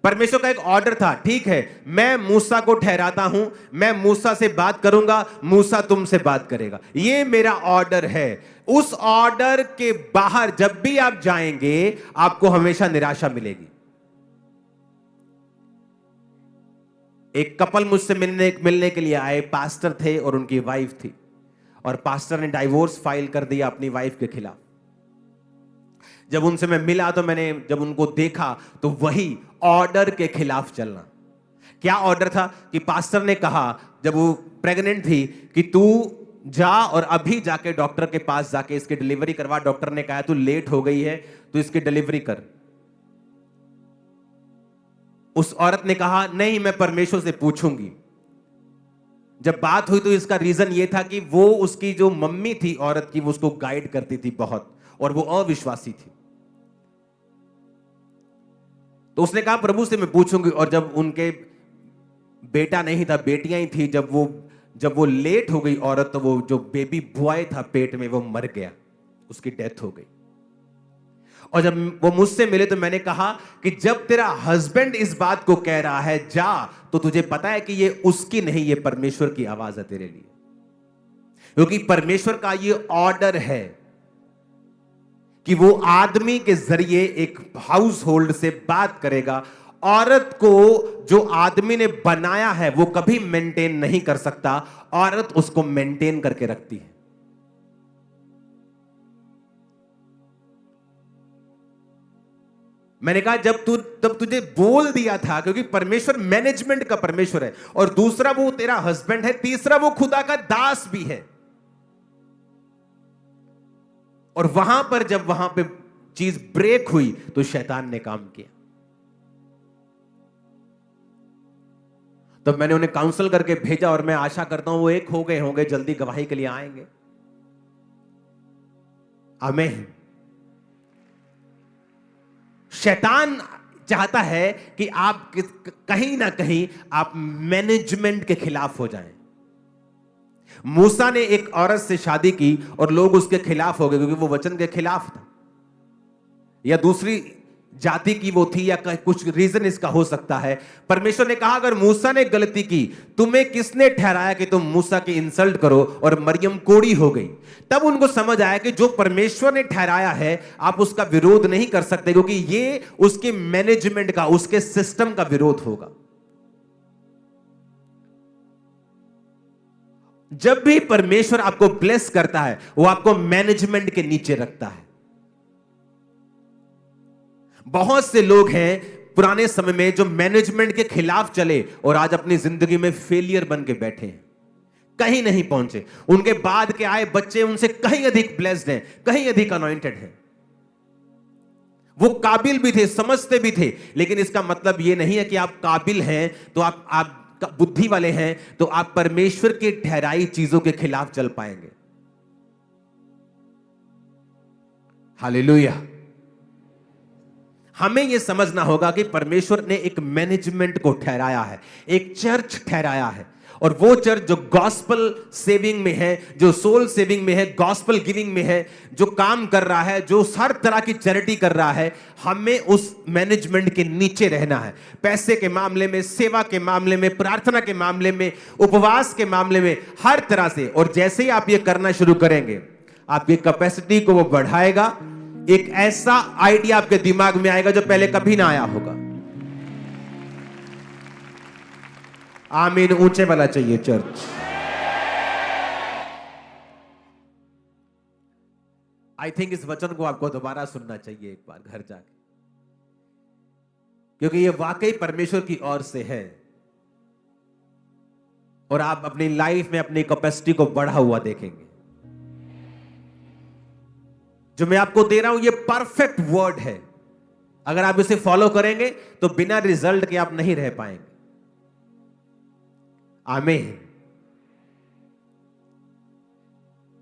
परमेश्वर का एक ऑर्डर था, ठीक है मैं मूसा को ठहराता हूं, मैं मूसा से बात करूंगा, मूसा तुमसे बात करेगा, ये मेरा ऑर्डर है। उस ऑर्डर के बाहर जब भी आप जाएंगे आपको हमेशा निराशा मिलेगी। एक कपल मुझसे मिलने के लिए आए, पास्टर थे और उनकी वाइफ थी, और पास्टर ने डाइवोर्स फाइल कर दिया अपनी वाइफ के खिलाफ। जब उनसे मैं मिला तो मैंने जब उनको देखा तो वही ऑर्डर के खिलाफ चलना। क्या ऑर्डर था कि पास्टर ने कहा जब वो प्रेग्नेंट थी कि तू जा और अभी जाके डॉक्टर के पास जाके इसकी डिलीवरी करवा। डॉक्टर ने कहा तू लेट हो गई है, तू इसकी डिलीवरी कर। उस औरत ने कहा नहीं मैं परमेश्वर से पूछूंगी। जब बात हुई तो इसका रीजन यह था कि वो उसकी जो मम्मी थी औरत की, वो उसको गाइड करती थी बहुत, और वो अविश्वासी थी। तो उसने कहा प्रभु से मैं पूछूंगी। और जब उनके बेटा नहीं था, बेटियां ही थी, जब वो लेट हो गई औरत, तो वो जो बेबी बॉय था पेट में वो मर गया, उसकी डेथ हो गई। और जब वो मुझसे मिले तो मैंने कहा कि जब तेरा हस्बैंड इस बात को कह रहा है जा, तो तुझे पता है कि ये उसकी नहीं, ये परमेश्वर की आवाज है तेरे लिए, क्योंकि परमेश्वर का ये ऑर्डर है कि वो आदमी के जरिए एक हाउस होल्ड से बात करेगा। औरत को जो आदमी ने बनाया है वो कभी मेंटेन नहीं कर सकता, औरत उसको मेंटेन करके रखती है। मैंने कहा तब तुझे बोल दिया था, क्योंकि परमेश्वर मैनेजमेंट का परमेश्वर है, और दूसरा वो तेरा हस्बैंड है, तीसरा वो खुदा का दास भी है। और जब वहां पे चीज ब्रेक हुई तो शैतान ने काम किया। तब मैंने उन्हें काउंसल करके भेजा, और मैं आशा करता हूं वो एक हो गए होंगे, जल्दी गवाही के लिए आएंगे। आमीन। शैतान चाहता है कि आप कहीं ना कहीं आप मैनेजमेंट के खिलाफ हो जाएं। मूसा ने एक औरत से शादी की और लोग उसके खिलाफ हो गए, क्योंकि वो वचन के खिलाफ था, या दूसरी जाति की वो थी, या कुछ रीजन इसका हो सकता है। परमेश्वर ने कहा अगर मूसा ने गलती की, तुम्हें किसने ठहराया कि तुम मूसा की इंसल्ट करो, और मरियम कोड़ी हो गई। तब उनको समझ आया कि जो परमेश्वर ने ठहराया है आप उसका विरोध नहीं कर सकते, क्योंकि ये उसके मैनेजमेंट का, उसके सिस्टम का विरोध होगा। जब भी परमेश्वर आपको ब्लेस करता है वो आपको मैनेजमेंट के नीचे रखता है। बहुत से लोग हैं पुराने समय में जो मैनेजमेंट के खिलाफ चले और आज अपनी जिंदगी में फेलियर बन के बैठे हैं, कहीं नहीं पहुंचे। उनके बाद के आए बच्चे उनसे कहीं अधिक ब्लेस्ड हैं, कहीं अधिक अनॉइंटेड हैं। वो काबिल भी थे, समझते भी थे, लेकिन इसका मतलब यह नहीं है कि आप काबिल हैं तो आप बुद्धि वाले हैं तो आप परमेश्वर की ठहराई चीजों के खिलाफ चल पाएंगे। हालेलुया। हमें यह समझना होगा कि परमेश्वर ने एक मैनेजमेंट को ठहराया है, एक चर्च ठहराया है, और वो चर्च जो गॉस्पल सेविंग में है, जो सोल सेविंग में है, गॉस्पल गिविंग में है, जो काम कर रहा है, जो हर तरह की चैरिटी कर रहा है, हमें उस मैनेजमेंट के नीचे रहना है। पैसे के मामले में, सेवा के मामले में, प्रार्थना के मामले में, उपवास के मामले में, हर तरह से। और जैसे ही आप ये करना शुरू करेंगे आपकी कैपेसिटी को वो बढ़ाएगा। एक ऐसा आइडिया आपके दिमाग में आएगा जो पहले कभी ना आया होगा। आमीन। ऊंचे वाला चाहिए चर्च। आई थिंक इस वचन को आपको दोबारा सुनना चाहिए एक बार घर जाके, क्योंकि ये वाकई परमेश्वर की ओर से है, और आप अपनी लाइफ में अपनी कैपेसिटी को बढ़ा हुआ देखेंगे। जो मैं आपको दे रहा हूं ये परफेक्ट वर्ड है। अगर आप इसे फॉलो करेंगे तो बिना रिजल्ट के आप नहीं रह पाएंगे। आमीन।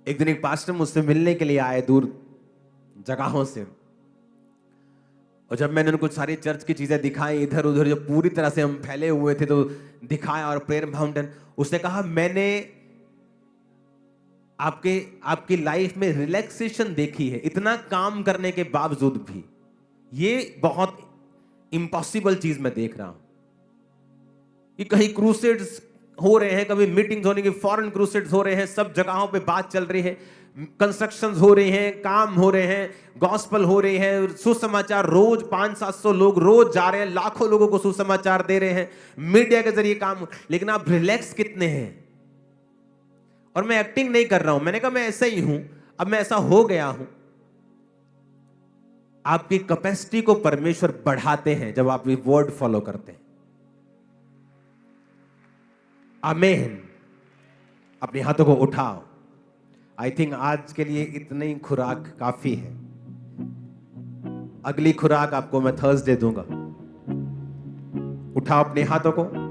एक दिन एक पास्टर मुझसे मिलने के लिए आए दूर जगहों से, और जब मैंने उनको सारी चर्च की चीजें दिखाई, इधर उधर जो पूरी तरह से हम फैले हुए थे, तो दिखाया, और प्रेयर माउंटेन, उसने कहा मैंने आपकी लाइफ में रिलैक्सेशन देखी है, इतना काम करने के बावजूद भी ये बहुत इम्पॉसिबल चीज मैं देख रहा हूं कि कहीं क्रूसेड्स हो रहे हैं, कभी मीटिंग्स होने की, फॉरेन क्रूसेड्स हो रहे हैं, सब जगहों पे बात चल रही है, कंस्ट्रक्शंस हो रही हैं, काम हो रहे हैं, गॉस्पल हो रही है, सुसमाचार रोज 500-700 लोग रोज जा रहे हैं, लाखों लोगों को सुसमाचार दे रहे हैं, मीडिया के जरिए काम। लेकिन आप रिलैक्स कितने हैं? और मैं एक्टिंग नहीं कर रहा हूं, मैंने कहा मैं ऐसा ही हूं, अब मैं ऐसा हो गया हूं। आपकी कैपेसिटी को परमेश्वर बढ़ाते हैं जब आप ये वर्ड फॉलो करते हैं। आमीन। अपने हाथों को उठाओ। आई थिंक आज के लिए इतनी खुराक काफी है। अगली खुराक आपको मैं थर्सडे दूंगा। उठाओ अपने हाथों को।